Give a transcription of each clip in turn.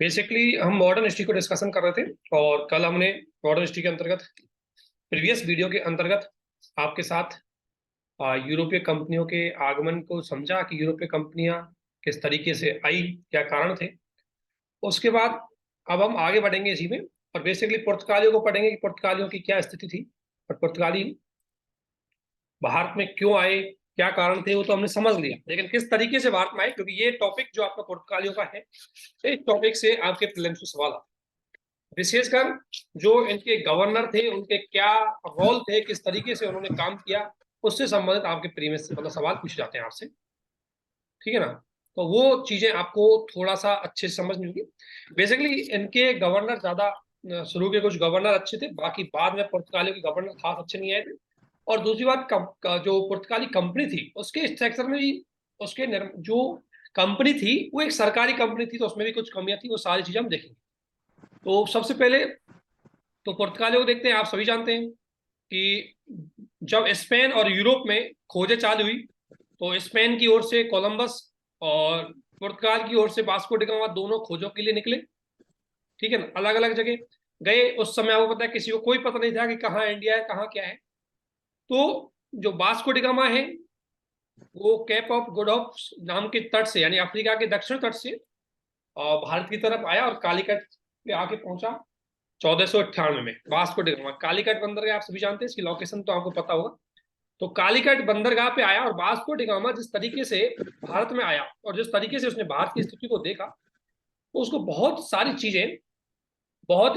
Basically हम modern history को discussion कर रहे थे और कल हमने मॉडर्न हिस्ट्री के अंतर्गत प्रीवियस वीडियो के अंतर्गत आपके साथ यूरोपीय कंपनियों के आगमन को समझा कि यूरोपीय कंपनियां किस तरीके से आई, क्या कारण थे। उसके बाद अब हम आगे बढ़ेंगे इसी में और बेसिकली पुर्तगालियों को पढ़ेंगे कि पुर्तगालियों की क्या स्थिति थी और पुर्तगाली भारत में क्यों आए, क्या कारण थे, वो तो हमने समझ लिया। लेकिन किस तरीके से भारत में आए, क्योंकि ये टॉपिक जो आपका पुर्तगालियों का है, इस टॉपिक से आपके प्रीलिम्स में सवाल आता है। विशेषकर जो इनके गवर्नर थे, उनके क्या रोल थे, किस तरीके से उन्होंने काम किया, उससे संबंधित आपके प्रीवियस मतलब सवाल पूछे जाते हैं आपसे। ठीक है ना। तो वो चीजें आपको थोड़ा सा अच्छे से समझ नहीं होगी। बेसिकली इनके गवर्नर ज्यादा शुरू के कुछ गवर्नर अच्छे थे, बाकी बाद में पुर्तगालियों के गवर्नर खास अच्छे नहीं आए थे। और दूसरी बात जो पुर्तगाली कंपनी थी उसके स्ट्रक्चर में भी उसके जो कंपनी थी वो एक सरकारी कंपनी थी, तो उसमें भी कुछ कमियां थी। वो सारी चीजें हम देखेंगे। तो सबसे पहले तो पुर्तगालियों को देखते हैं। आप सभी जानते हैं कि जब स्पेन और यूरोप में खोजें चालू हुई तो स्पेन की ओर से कोलंबस और पुर्तगाल की ओर से वास्को डी गामा दोनों खोजों के लिए निकले। ठीक है ना, अलग अलग जगह गए। उस समय आपको पता है किसी को कोई पता नहीं था कि कहाँ इंडिया है, कहाँ क्या है। तो जो वास्को डी गामा है वो केप ऑफ गुड होप नाम के तट से, यानी अफ्रीका के दक्षिण तट से भारत की तरफ आया और कालीकट पे आके पहुंचा 1498 में। वास्को डी गामा कालीकट बंदरगाह आप सभी जानते हैं, इसकी लोकेशन तो आपको पता होगा। तो कालीकट बंदरगाह पे आया और वास्को डी गामा जिस तरीके से भारत में आया और जिस तरीके से उसने भारत की स्थिति को देखा, तो उसको बहुत ही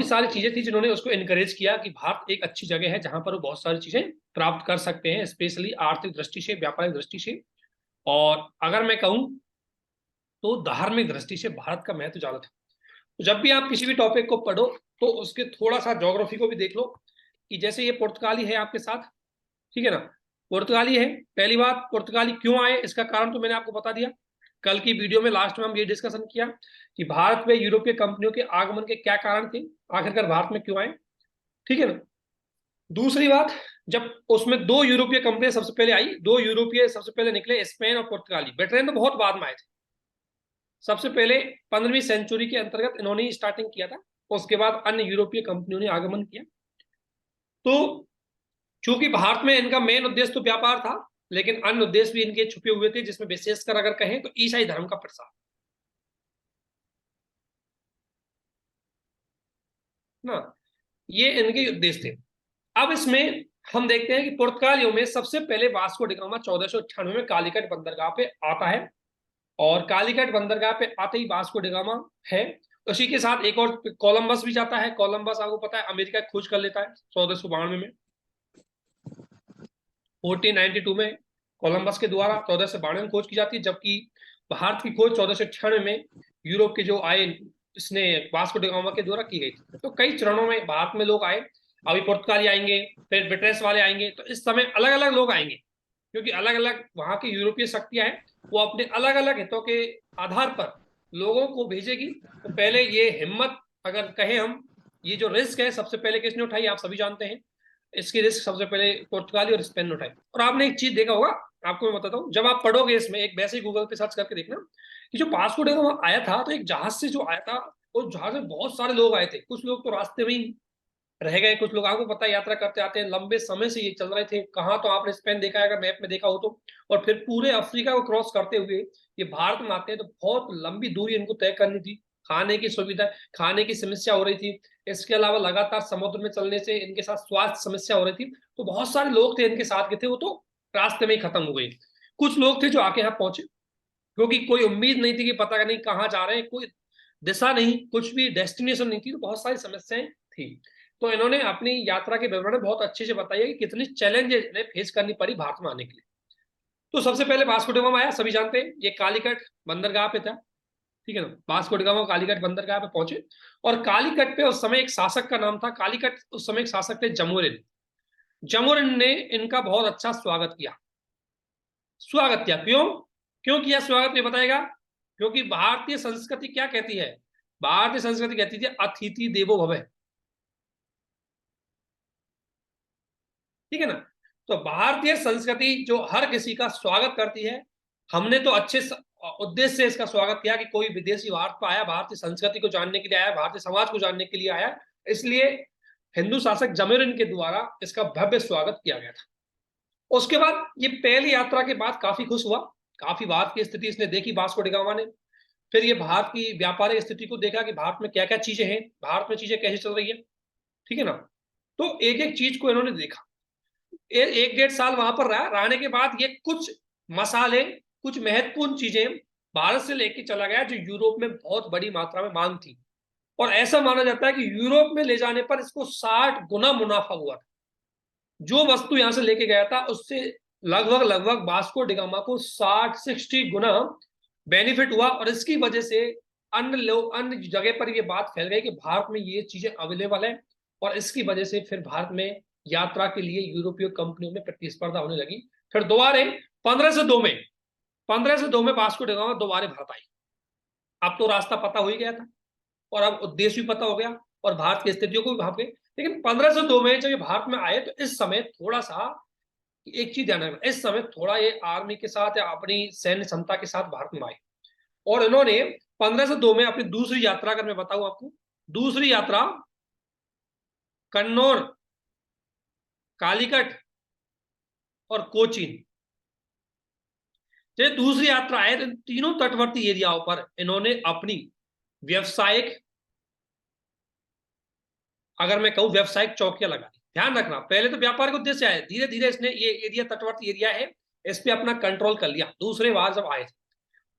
सारी चीजें थी जिन्होंने उसको इनकरेज किया कि भारत एक अच्छी जगह है जहां पर वो बहुत सारी चीजें प्राप्त कर सकते हैं, स्पेशली आर्थिक दृष्टि से, व्यापारिक दृष्टि से। और अगर मैं कहूं तो धार्मिक दृष्टि से भारत का महत्व ज्यादा था। तो जब भी आप किसी भी टॉपिक को पढ़ो तो उसके थोड़ा सा ज्योग्राफी को भी देख लो कि जैसे ये पुर्तगाली है आपके साथ। ठीक है ना, पुर्तगाली है। पहली बात, पुर्तगाली क्यों आए इसका कारण तो मैंने आपको बता दिया। कल की वीडियो में लास्ट में हम ये डिस्कशन किया कि भारत में यूरोपीय कंपनियों के आगमन के क्या कारण थे, आखिरकार भारत में क्यों आए। ठीक है ना। दूसरी बात, जब उसमें दो यूरोपीय कंपनियां सबसे पहले आई, दो यूरोपीय सबसे पहले निकले, स्पेन और पुर्तगाली। ब्रिटेन तो बहुत बाद में आए थे। सबसे पहले 15वीं सेंचुरी के अंतर्गत इन्होंने ही स्टार्टिंग किया था। उसके बाद अन्य यूरोपीय कंपनियों ने आगमन किया। तो चूंकि भारत में इनका मेन उद्देश्य तो व्यापार था, लेकिन अन्य उद्देश्य भी इनके छुपे हुए थे, जिसमें विशेषकर अगर कहें तो ईसाई धर्म का प्रसार ना, ये इनके उद्देश्य थे। अब इसमें हम देखते हैं कि पुर्तगालियों में सबसे पहले वास्को डी गामा 1498 में कालीकट बंदरगाह पे आता है। और कालीकट बंदरगाह पे आते ही वास्को डी गामा है। उसी के साथ एक और कोलंबस भी जाता है। कोलंबस आपको पता है अमेरिका की खोज कर लेता है 1492 में। 1492 में कोलंबस के द्वारा 1492 में खोज की जाती है, जबकि भारत की खोज 1496 में यूरोप के जो आए, इसने वास्को डी गामा के द्वारा की गई थी। तो कई चरणों में भारत में लोग आए। अभी पुर्तगाली आएंगे, फिर ब्रिटिश वाले आएंगे, तो इस समय अलग अलग लोग आएंगे, क्योंकि अलग अलग वहां की यूरोपीय शक्तियां हैं, वो अपने अलग अलग हितों के आधार पर लोगों को भेजेगी। तो पहले ये हिम्मत, अगर कहें हम, ये जो रिस्क है सबसे पहले किसने उठाई आप सभी जानते हैं। इसकी रिस्क सबसे पहले पुर्तगाली और स्पेन ने उठाई। और आपने एक चीज देखा होगा, आपको मैं बताता हूँ, जब आप पढ़ोगे इसमें एक वैसे ही गूगल पे सर्च करके देखना कि जो वास्को डी गामा आया था तो एक जहाज से जो आया था, उस जहाज में बहुत सारे लोग आए थे। कुछ लोग तो रास्ते में ही रह गए, कुछ लोग आपको पता है यात्रा करते आते हैं, लंबे समय से ये चल रहे थे। कहाँ तो आपने स्पेन देखा है अगर मैप में देखा हो तो। और फिर पूरे अफ्रीका को क्रॉस करते हुए ये भारत में आते हैं, तो बहुत लंबी दूरी इनको तय करनी थी। खाने की सुविधा, खाने की समस्या हो रही थी। इसके अलावा लगातार समुद्र में चलने से इनके साथ स्वास्थ्य समस्या हो रही थी। तो बहुत सारे लोग थे इनके साथ के थे, वो तो रास्ते में ही खत्म हो गए। कुछ लोग थे जो आके यहाँ पहुंचे, क्योंकि कोई उम्मीद नहीं थी कि पता नहीं कहाँ जा रहे हैं, कोई दिशा नहीं, कुछ भी डेस्टिनेशन नहीं थी, तो बहुत सारी समस्याएं थी। तो इन्होंने अपनी यात्रा के विवरण में बहुत अच्छे से बताया कि कितनी चैलेंजेस इन्हें फेस करनी पड़ी भारत में आने के लिए। तो सबसे पहले वास्को डी गामा आया, सभी जानते हैं, ये कालीकट बंदरगाह पे था। ठीक है ना, वास्को डी गामा कालीकट बंदरगाह पे पहुंचे। और कालीकट पे उस समय एक शासक का नाम था, कालीकट उस समय एक शासक थे जमोरिन। जमोरिन ने इनका बहुत अच्छा स्वागत किया। स्वागत किया क्यों, क्यों किया स्वागत, ये बताएगा। क्योंकि भारतीय संस्कृति क्या कहती है, भारतीय संस्कृति कहती थी अतिथि देवो भव। ठीक है ना। तो भारतीय संस्कृति जो हर किसी का स्वागत करती है, हमने तो अच्छे उद्देश्य से इसका स्वागत किया कि कोई विदेशी भारत पर आया, भारतीय संस्कृति को जानने के लिए आया, भारतीय समाज को जानने के लिए आया, इसलिए हिंदू शासक जमीरुद्दीन के द्वारा इसका भव्य स्वागत किया गया था। उसके बाद ये पहली यात्रा के बाद काफी खुश हुआ, काफी भारत की स्थिति इसने देखी वास्को डी गामा ने। फिर ये भारत की व्यापारिक स्थिति को देखा कि भारत में क्या क्या चीजें हैं, भारत में चीजें कैसे चल रही है, ठीक है ना। तो एक एक चीज को इन्होंने देखा। एक डेढ़ साल वहां पर रहा, रहने के बाद ये कुछ मसाले, कुछ महत्वपूर्ण चीजें भारत से लेके चला गया जो यूरोप में बहुत बड़ी मात्रा में मांग थी, और ऐसा माना जाता है कि यूरोप में ले जाने पर इसको 60 गुना मुनाफा हुआ था। जो वस्तु यहां से लेके गया था उससे लगभग लगभग वास्को डी गामा को 60 गुना बेनिफिट हुआ, और इसकी वजह से अन्य लोग, अन्य जगह पर ये बात फैल गई कि भारत में ये चीजें अवेलेबल है, और इसकी वजह से फिर भारत में यात्रा के लिए यूरोपीय कंपनियों में प्रतिस्पर्धा होने लगी। फिर दोबारे 1502 में वास्को डी गामा दोबारा भारत आई। अब तो रास्ता पता हो ही गया था, और अब उद्देश्य भी पता हो गया, और भारत की स्थितियों को भी वहां पे। लेकिन 1502 में जब ये भारत में आए तो इस समय थोड़ा सा एक चीज ध्यान रखना, इस समय थोड़ा ये आर्मी के साथ या अपनी सैन्य क्षमता के साथ भारत में आए, और इन्होंने 1502 में अपनी दूसरी यात्रा, अगर मैं बताऊं आपको, दूसरी यात्रा कन्नौर, कालीकट और कोचीन, जब दूसरी यात्रा आए तो तीनों तटवर्ती एरियाओं पर इन्होंने अपनी व्यवसायिक, अगर मैं कहूं व्यवसायिक चौकियां लगा दी। ध्यान रखना, पहले तो व्यापारिक उद्देश्य आए, धीरे धीरे इसने ये एरिया तटवर्ती एरिया है इस पे अपना कंट्रोल कर लिया। दूसरे बार जब आए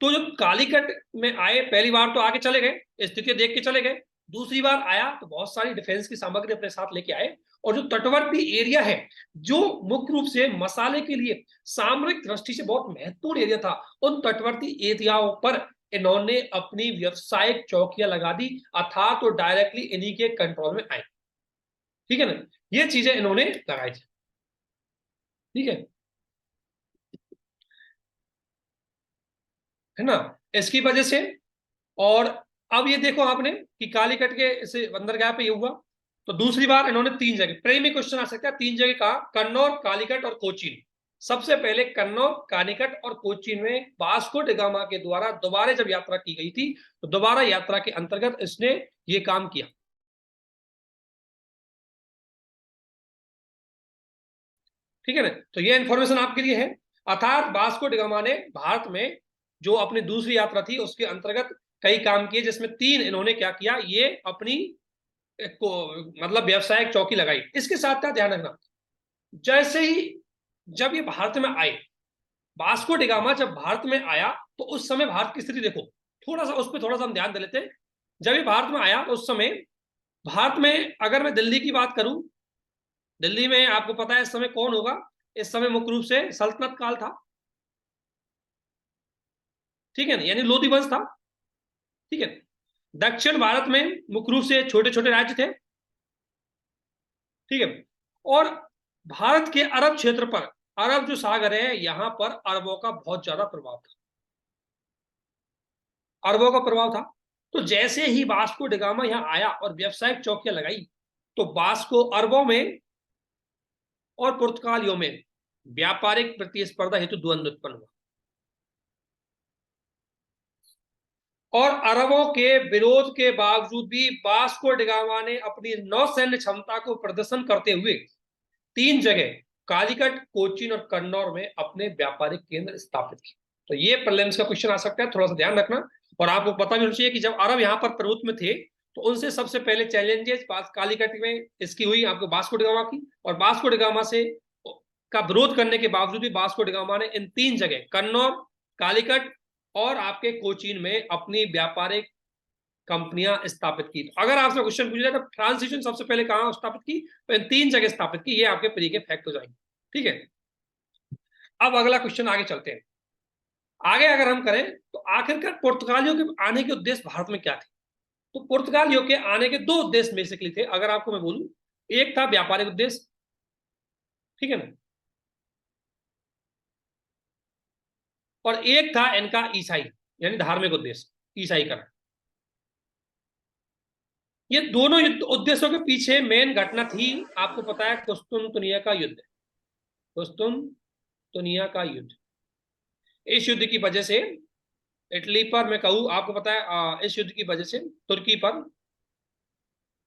तो जो कालीकट में आए, पहली बार तो आके चले गए, स्थिति देख के चले गए, दूसरी बार आया तो बहुत सारी डिफेंस की सामग्री अपने साथ लेके आए, और जो तटवर्ती एरिया है जो मुख्य रूप से मसाले के लिए सामरिक दृष्टि से बहुत महत्वपूर्ण एरिया था, उन तटवर्ती एरियाओं पर इन्होंने अपनी व्यवसायिक चौकियां लगा दी, अर्थात तो डायरेक्टली इन्हीं के कंट्रोल में आए, ठीक है ना। ये चीजें इन्होंने लगाई थी, ठीक है ना, इसकी वजह से। और अब ये देखो आपने कि कालीकट के इस बंदरगाह पे ये हुआ, तो दूसरी बार इन्होंने 3 जगह, प्रेमी क्वेश्चन आ सकता है, 3 जगह कहा, कन्नौर, कालीकट और कोचीन। सबसे पहले कन्नौर, कालीकट और कोचीन में वास्को डी गामा के द्वारा दोबारा जब यात्रा की गई थी, तो दोबारा यात्रा के अंतर्गत इसने ये काम किया, ठीक है ना। तो ये इंफॉर्मेशन आपके लिए है। अर्थात वास्को डी गामा ने भारत में जो अपनी दूसरी यात्रा थी उसके अंतर्गत कई काम किए, जिसमें 3 इन्होंने क्या किया, ये अपनी को मतलब व्यवसायिक चौकी लगाई। इसके साथ साथ ध्यान रखना, जैसे ही जब ये भारत में आए, वास्को डी गामा जब भारत में आया तो उस समय भारत की स्थिति देखो, थोड़ा सा उस पर थोड़ा सा हम ध्यान दे लेते हैं। जब ये भारत में आया तो उस समय भारत में, अगर मैं दिल्ली की बात करूं, दिल्ली में आपको पता है इस समय कौन होगा, इस समय मुख्य रूप से सल्तनत काल था, ठीक है ना, यानी लोधी वंश था, ठीक है। दक्षिण भारत में मुख्य रूप से छोटे छोटे राज्य थे, ठीक है। और भारत के अरब क्षेत्र पर, अरब जो सागर है, यहां पर अरबों का बहुत ज्यादा प्रभाव था, अरबों का प्रभाव था। तो जैसे ही वास्को डी गामा यहां आया और व्यवसायिक चौकियां लगाई, तो वास्को अरबों में और पुर्तगालियों में व्यापारिक प्रतिस्पर्धा हेतु द्वंद्व उत्पन्न हुआ, और अरबों के विरोध के बावजूद भी वास्को डी गामा ने अपनी नौसैन्य क्षमता को प्रदर्शन करते हुए 3 जगह, कालीकट, कोचीन और कन्नौर में अपने व्यापारिक केंद्र स्थापित किए। तो ये प्रीलिम्स का क्वेश्चन आ सकता है, थोड़ा सा ध्यान रखना। और आपको पता भी होना चाहिए कि जब अरब यहाँ पर प्रभुत्व में थे तो उनसे सबसे पहले चैलेंजेस कालीकट में इसकी हुई आपको वास्को डी गामा की, और वास्को डी गामा से का विरोध करने के बावजूद भी वास्को डी गामा ने इन 3 जगह, कन्नौर, कालीकट और आपके कोचीन में अपनी व्यापारिक कंपनियां स्थापित की। तो अगर आपसे क्वेश्चन पूछ जाए तो ट्रांसलेशन सबसे पहले कहां स्थापित की, तो इन 3 जगह स्थापित की। ये आपके प्री के फैक्ट हो जाएंगे, ठीक है। अब अगला क्वेश्चन आगे चलते हैं। आगे अगर हम करें तो आखिरकार पुर्तगालियों के आने के उद्देश्य भारत में क्या थे, तो पुर्तगालियों के आने के 2 उद्देश्य बेसिकली थे, अगर आपको मैं बोलूं। एक था व्यापारिक उद्देश्य, ठीक है ना, और एक था इनका ईसाई यानी धार्मिक उद्देश्य, ईसाई करण। ये दोनों उद्देश्यों के पीछे मेन घटना थी, आपको पता है, कुस्तुनतुनिया का युद्ध, कुस्तुनतुनिया का युद्ध। इस युद्ध की वजह से इटली पर मैं कहूँ, आपको पता है इस युद्ध की वजह से तुर्की पर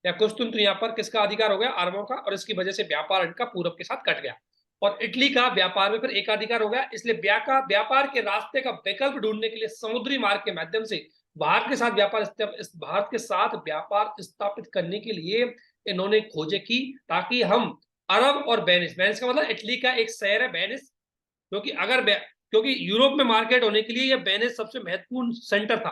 या कुस्तुनतुनिया पर किसका अधिकार हो गया? अरबों का, और इसकी वजह से व्यापार इनका पूरब के साथ कट गया और इटली का व्यापार में फिर एकाधिकार हो गया। इसलिए व्यापार के रास्ते का विकल्प ढूंढने के लिए समुद्री मार्ग के माध्यम से भारत के साथ व्यापार स्थापित करने के लिए इन्होंने खोजें की, ताकि हम अरब और वेनिस, वेनिस का मतलब इटली का एक शहर है वेनिस, क्योंकि यूरोप में मार्केट होने के लिए यह वेनिस सबसे महत्वपूर्ण सेंटर था।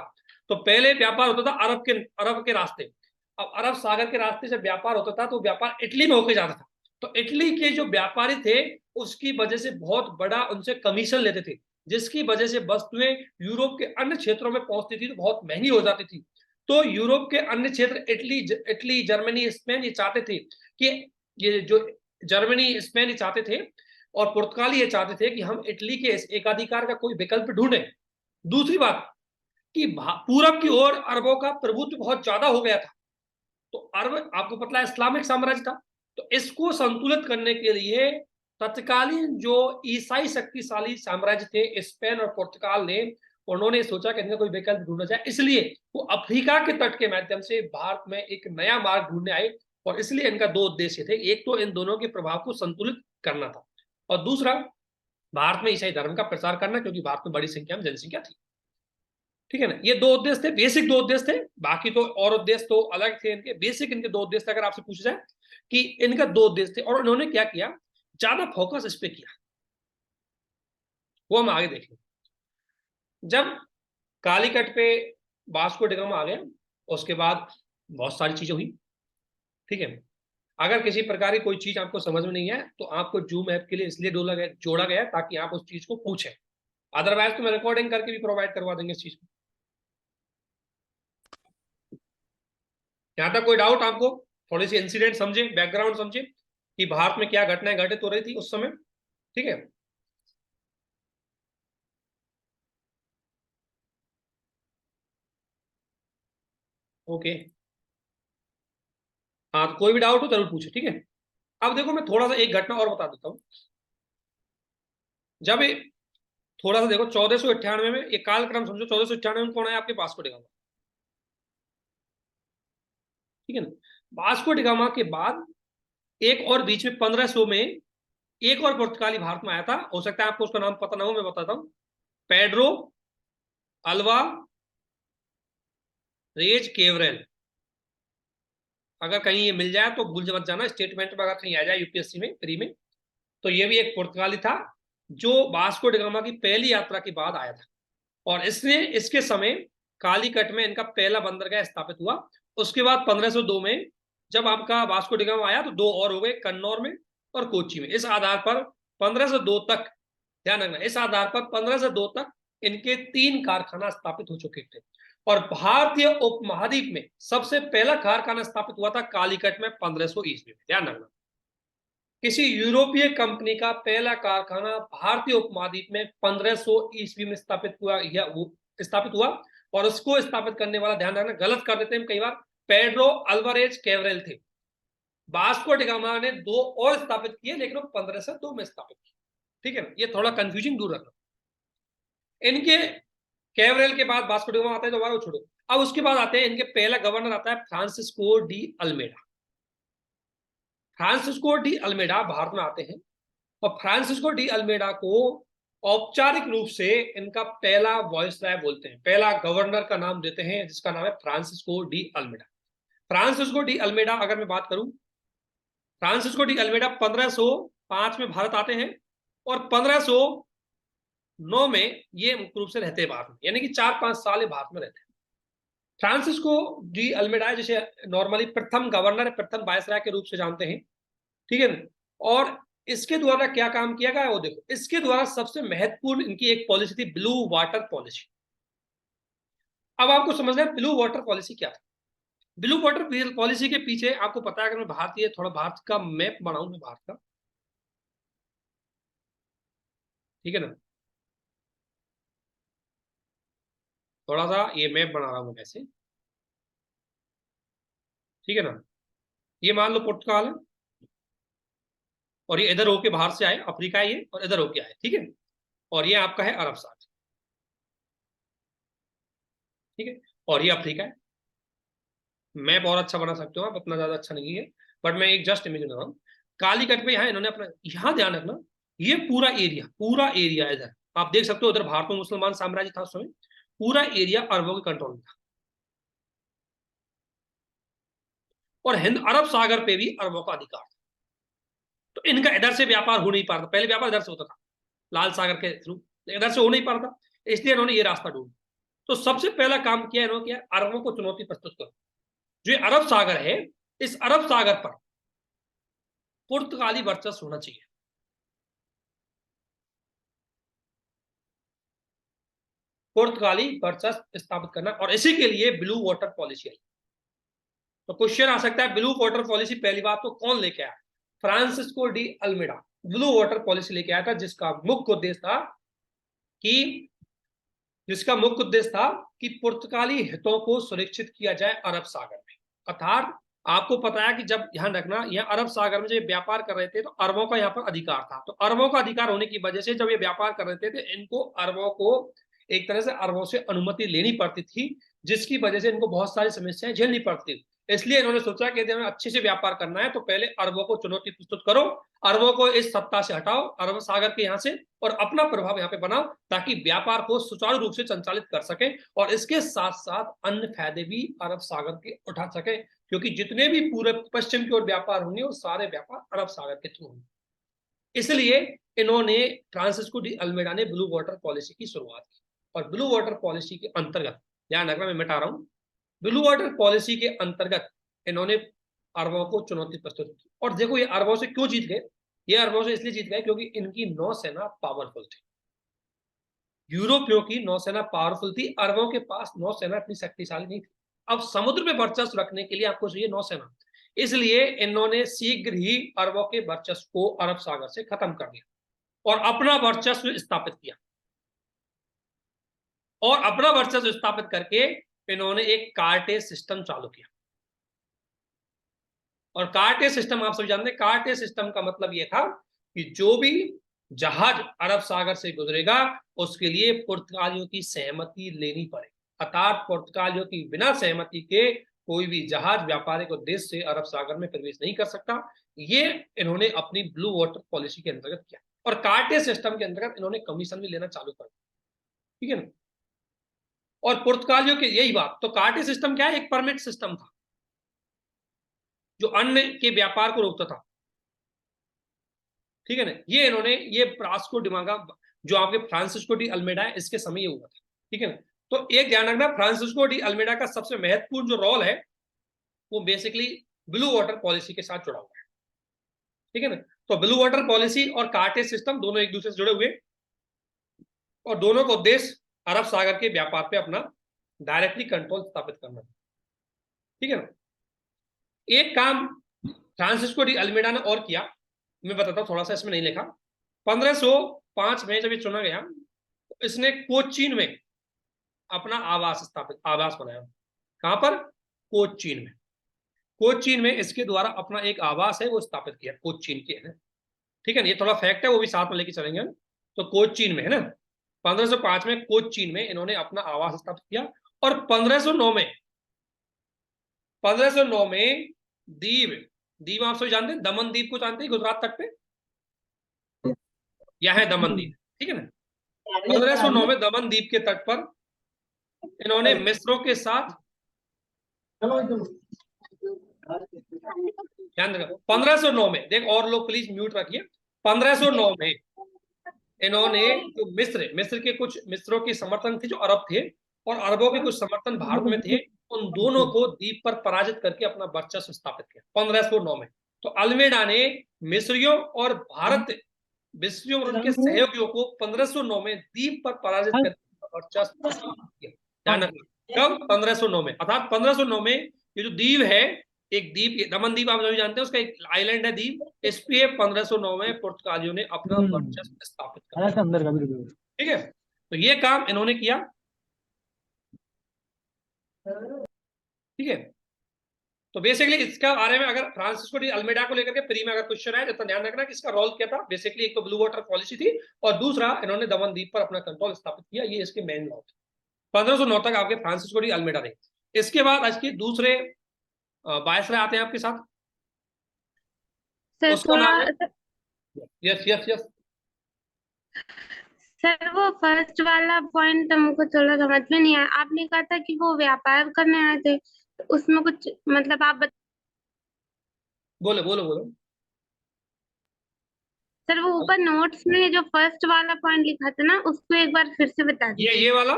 तो पहले व्यापार होता था अरब के रास्ते। अब अरब सागर के रास्ते से व्यापार होता था तो व्यापार इटली में होकर जाता था। तो इटली के जो व्यापारी थे उसकी वजह से बहुत बड़ा उनसे कमीशन लेते थे, जिसकी वजह से वस्तुएं यूरोप के अन्य क्षेत्रों में पहुंचती थी तो बहुत महंगी हो जाती थी। तो यूरोप के अन्य क्षेत्र इटली, जर्मनी, स्पेन ये चाहते थे कि ये जो जर्मनी, स्पेन ये चाहते थे और पुर्तगाल ये चाहते थे कि हम इटली के इस एकाधिकार का कोई विकल्प ढूंढें। दूसरी बात कि पूरब की ओर अरबों का प्रभुत्व बहुत ज्यादा हो गया था। तो अरब आपको पता है इस्लामिक साम्राज्य था, तो इसको संतुलित करने के लिए तत्कालीन जो ईसाई शक्तिशाली साम्राज्य थे स्पेन और पुर्तगाल ने, उन्होंने सोचा कि इनका कोई विकल्प ढूंढना जाए, इसलिए वो अफ्रीका के तट के माध्यम से भारत में एक नया मार्ग ढूंढने आए। और इसलिए इनका दो उद्देश्य थे, एक तो इन दोनों के प्रभाव को संतुलित करना था और दूसरा भारत में ईसाई धर्म का प्रचार करना, क्योंकि भारत में बड़ी संख्या में जनसंख्या थी। ठीक है ना, ये दो उद्देश्य थे, बेसिक दो उद्देश्य थे, बाकी तो और उद्देश्य तो अलग थे इनके। बेसिक इनके दो उद्देश्य अगर आपसे पूछा जाए कि इनका दो उद्देश्य थे और उन्होंने क्या किया, ज्यादा फोकस इस पे किया, वो हम आगे देखेंगे। जब कालीकट पे वास्को डी गामा आ गया, उसके बाद बहुत सारी चीजें हुई। ठीक है, अगर किसी प्रकार की कोई चीज आपको समझ में नहीं है तो आपको जूम ऐप के लिए इसलिए जोड़ा गया ताकि आप उस चीज को पूछें, अदरवाइज तो मैं रिकॉर्डिंग करके भी प्रोवाइड करवा देंगे इस चीज को। यहाँ तक कोई डाउट आपको? थोड़ी सी इंसिडेंट समझे, बैकग्राउंड समझे कि भारत में क्या घटनाएं घटित हो रही थी उस समय। ठीक है, ओके, हाँ तो कोई भी डाउट हो जरूर पूछे। ठीक है, अब देखो मैं थोड़ा सा एक घटना और बता देता हूँ। जब ये थोड़ा सा देखो 1498 में, ये कालक्रम समझो, 1498 में कौन है आपके? Vasco D gamma. ठीक है ना, वास्को डी गामा के बाद एक और बीच में 1500 में एक और पुर्तगाली भारत में आया था, हो सकता है आपको उसका नाम पता ना हो, मैं बताता हूँ। Pedro Alvares Cabral. अगर कहीं ये मिल जाए तो भूल मत जाना, स्टेटमेंट में अगर कहीं आ जाए यूपीएससी में प्री में, तो ये भी एक पुर्तगाली था जो वास्को डी गामा की पहली यात्रा के बाद आया था और इसने इसके समय कालीकट में इनका पहला बंदरगाह स्थापित हुआ। उसके बाद 1502 में जब आपका वास्को डी गामा आया तो दो और हो गए, कन्नौर में और कोच्चि में। इस आधार पर 1502 तक, ध्यान रखना, इस आधार पर 1502 तक इनके 3 कारखाना स्थापित हो चुके थे। और भारतीय उपमहाद्वीप में सबसे पहला कारखाना स्थापित हुआ था कालीकट में 1500 ईस्वी में। ध्यान रखना, किसी यूरोपीय कंपनी का पहला कारखाना भारतीय उपमहाद्वीप में 1500 ईस्वी में स्थापित हुआ और उसको स्थापित करने वाला, ध्यान रखना गलत कर देते हैं कई बार, पेड्रो अल्वारेज कैवरेल थे। वास्को डी गामा ने दो और स्थापित किए लेकिन वो 1502 में स्थापित किए। ठीक है ना, ये थोड़ा कंफ्यूजिंग दूर रखना। इनके कैवरेल के बाद वास्को डी गामा आता है, दोबारा छोड़ो। अब उसके बाद आते हैं, इनके पहला गवर्नर आता है Francisco de Almeida. Francisco de Almeida Bharat में आते हैं और फ्रांसिस्को डी अल्मेडा को औपचारिक रूप से इनका पहला वॉइसराय बोलते हैं, पहला गवर्नर का नाम देते हैं जिसका नाम है Francisco de Almeida. Francisco de Almeida अगर मैं बात करूं, फ्रांसिस्को डी अल्मेडा 1505 में भारत आते हैं और 1509 में ये मुख्य रूप से रहते हैं भारत में, यानी कि 4-5 साल ये भारत में रहते हैं। फ्रांसिस्को डी अल्मेडा जिसे नॉर्मली प्रथम गवर्नर, प्रथम वायसराय के रूप से जानते हैं। ठीक है ना, और इसके द्वारा क्या काम किया गया वो देखो। इसके द्वारा सबसे महत्वपूर्ण इनकी एक पॉलिसी थी, ब्लू वाटर पॉलिसी। अब आपको समझना है ब्लू वाटर पॉलिसी क्या था। ब्लू वाटर पॉलिसी के पीछे आपको पता है, अगर मैं भारतीय थोड़ा भारत का मैप बनाऊं, मैं भारत का, ठीक है ना, थोड़ा सा ये मैप बना रहा हूं वैसे। ठीक है ना, ये मान लो पुर्तगाल है और ये इधर होके बाहर से आए, अफ्रीका है ये, और इधर होके आए। ठीक है, और ये आपका है अरब सागर। ठीक है, और ये अफ्रीका है। मैप और अच्छा बना सकते हो आप, इतना ज्यादा अच्छा नहीं है, बट मैं एक जस्ट इमेज बना रहा हूँ। कालीकट पे यहाँ इन्होंने अपना, यहाँ ध्यान रखना, ये पूरा एरिया इधर आप देख सकते हो, उधर भारत में मुसलमान साम्राज्य था उस समय, पूरा एरिया अरबों के कंट्रोल में था, और हिंद अरब सागर पे भी अरबों का अधिकार था। तो इनका इधर से व्यापार हो नहीं पाता, पहले व्यापार इधर से होता था लाल सागर के थ्रू, इधर से हो नहीं पाता, इसलिए इन्होंने ये रास्ता ढूंढा। तो सबसे पहला काम किया इन्होंने, किया अरबों को चुनौती प्रस्तुत करो, जो अरब सागर है, इस अरब सागर पर पुर्तगाली वर्चस्व होना चाहिए। पुर्तगाली वर्चस्व स्थापित करना, और इसी के लिए ब्लू वाटर पॉलिसी आई। तो क्वेश्चन आ सकता है, ब्लू वाटर पॉलिसी पहली बात तो कौन लेके आया? Francisco de Almeida blue water policy लेके आया था, जिसका मुख्य उद्देश्य था कि पुर्तगाली हितों को सुरक्षित किया जाए अरब सागर में। अर्थात आपको पता है कि जब ध्यान रखना, यह अरब सागर में जब व्यापार कर रहे थे तो अरबों का यहाँ पर अधिकार था, तो अरबों का अधिकार होने की वजह से जब ये व्यापार कर रहे थे तो इनको अरबों को एक तरह से अरबों से अनुमति लेनी पड़ती थी, जिसकी वजह से इनको बहुत सारी समस्याएं झेलनी पड़ती थी। इसलिए इन्होंने सोचा कि यदि हमें अच्छे से व्यापार करना है तो पहले अरबों को चुनौती प्रस्तुत करो, अरबों को इस सत्ता से हटाओ, अरब सागर के यहाँ से, और अपना प्रभाव यहाँ पे बनाओ, ताकि व्यापार को सुचारू रूप से संचालित कर सके, और इसके साथ साथ अन्य फायदे भी अरब सागर के उठा सके, क्योंकि जितने भी पूरे पश्चिम की ओर व्यापार होंगे वो सारे व्यापार अरब सागर के थ्रू होंगे। इसलिए इन्होंने, फ्रांसिस्को डी अल्मेडा ने ब्लू वाटर पॉलिसी की शुरुआत की, और ब्लू वाटर पॉलिसी के अंतर्गत, ध्यान रखना मैं मिटा रहा हूं, ब्लू वाटर पॉलिसी के अंतर्गत इन्होंने अरबों को चुनौती प्रस्तुत की। और देखो ये अरबों से क्यों जीत गए? ये अरबों से इसलिए जीत गए क्योंकि इनकी नौसेना पावरफुल थी। यूरोपियों की नौसेना पावरफुल थी, अरबों के पास नौसेना इतनी शक्तिशाली नहीं थी। अब समुद्र में वर्चस्व रखने के लिए आपको चाहिए नौसेना, इसलिए इन्होंने शीघ्र ही अरबों के वर्चस्व को अरब सागर से खत्म कर दिया और अपना वर्चस्व स्थापित किया। और अपना वर्चस्व स्थापित करके इन्होंने एक कार्टेज सिस्टम चालू किया। और कार्टेज सिस्टम आप सभी जानते हैं, कार्टेज सिस्टम का मतलब यह था कि जो भी जहाज अरब सागर से गुजरेगा उसके लिए पुर्तगालियों की सहमति लेनी पड़े, अर्थात पुर्तगालियों की बिना सहमति के कोई भी जहाज व्यापारिक उद्देश्य से अरब सागर में प्रवेश नहीं कर सकता। ये इन्होंने अपनी ब्लू वाटर पॉलिसी के अंतर्गत किया, और कार्टेज सिस्टम के अंतर्गत इन्होंने कमीशन भी लेना चालू कर दिया, ठीक है ना। और पुर्तगालियों के यही बात, तो कार्टेज सिस्टम क्या है? एक परमिट सिस्टम था जो अन्य के व्यापार को रोकता था, ठीक है ना। ये इन्होंने, ये फ्रांसिस्को डिमागा जो आपके फ्रांसिस्को डी अल्मेडा है, इसके समय ये हुआ था, ठीक है ना। तो एक ध्यान रखना, फ्रांसिस्को डी अल्मेडा का सबसे महत्वपूर्ण जो रोल है वो बेसिकली ब्लू वाटर पॉलिसी के साथ जुड़ा हुआ है, ठीक है ना। तो ब्लू वाटर पॉलिसी और कार्टेज सिस्टम दोनों एक दूसरे से जुड़े हुए, और दोनों का उद्देश्य अरब सागर के व्यापार पे अपना डायरेक्टली कंट्रोल स्थापित करना, ठीक है ना। एक काम फ्रांसिस्को डी अल्मेडा ने और किया, मैं बताता हूं, थोड़ा सा इसमें नहीं लिखा। 1505 में जब ये चुना गया तो इसने कोचीन में अपना आवास बनाया। कहां पर? कोचीन में। कोचीन में इसके द्वारा अपना एक आवास है वो स्थापित किया, कोचीन के है, ठीक है ना। ये थोड़ा फैक्ट है, वो भी साथ में लेके चलेंगे। तो कोचीन में है ना, 1505 में कोचीन में इन्होंने अपना आवास स्थापित किया। और 1509 में दीव आप सभी जानते हैं, दमन द्वीप को जानते हैं, गुजरात तट पे यह है दमन द्वीप, ठीक है ना। 1509 में दमन द्वीप के तट पर इन्होंने मिस्रों के साथ, ध्यान रखो 1509 में, देख और लोग प्लीज म्यूट रखिए, 1509 में इन्होंने जो मिस्र के कुछ मिस्रों के समर्थन थे जो अरब थे, और अरबों के कुछ समर्थन भारत में थे, उन दोनों को द्वीप पर पराजित करके अपना वर्चस्व स्थापित किया 1509 में। तो अल्मेडा ने मिस्रियों और मिस्रियों और उनके सहयोगियों को 1509 में द्वीप पर पराजित करके वर्चस्व स्थापित किया। ध्यान रखना, कब? 1509 में, अर्थात 1509 में ये जो द्वीप है, एक द्वीप, दमन द्वीप आप सभी जानते हैं, उसका एक आइलैंड है द्वीप, इस पे 1509 में पुर्तगालियों ने अपना वर्चस्व स्थापित किया, ठीक है। तो ये काम इन्होंने किया, ठीक है। तो बेसिकली इसका बारे में अगर फ्रांसिस्को डी अल्मेडा को लेकर के प्री में अगर क्वेश्चन है तो ध्यान रखना कि इसका रोल क्या था। बेसिकली एक तो ब्लू वाटर पॉलिसी थी, और दूसरा इन्होंने दमन द्वीप पर अपना कंट्रोल स्थापित किया, ये इसके मेन रोल थे, 1509 तक आपके फ्रांसिस्को डी अल्मेडा थे। इसके बाद आज के दूसरे वायसराय आते हैं आपके साथ, सर उसका थोड़ा नाम है, यस यस यस, सर वो फर्स्ट वाला पॉइंट हमको थोड़ा समझ में नहीं आया। आपने कहा था कि वो व्यापार करने आए थे, तो उसमें कुछ मतलब आप बोलो बोलो बोलो। सर वो ऊपर नोट्स में जो फर्स्ट वाला पॉइंट लिखा था ना, उसको एक बार फिर से बता दीजिए। ये वाला,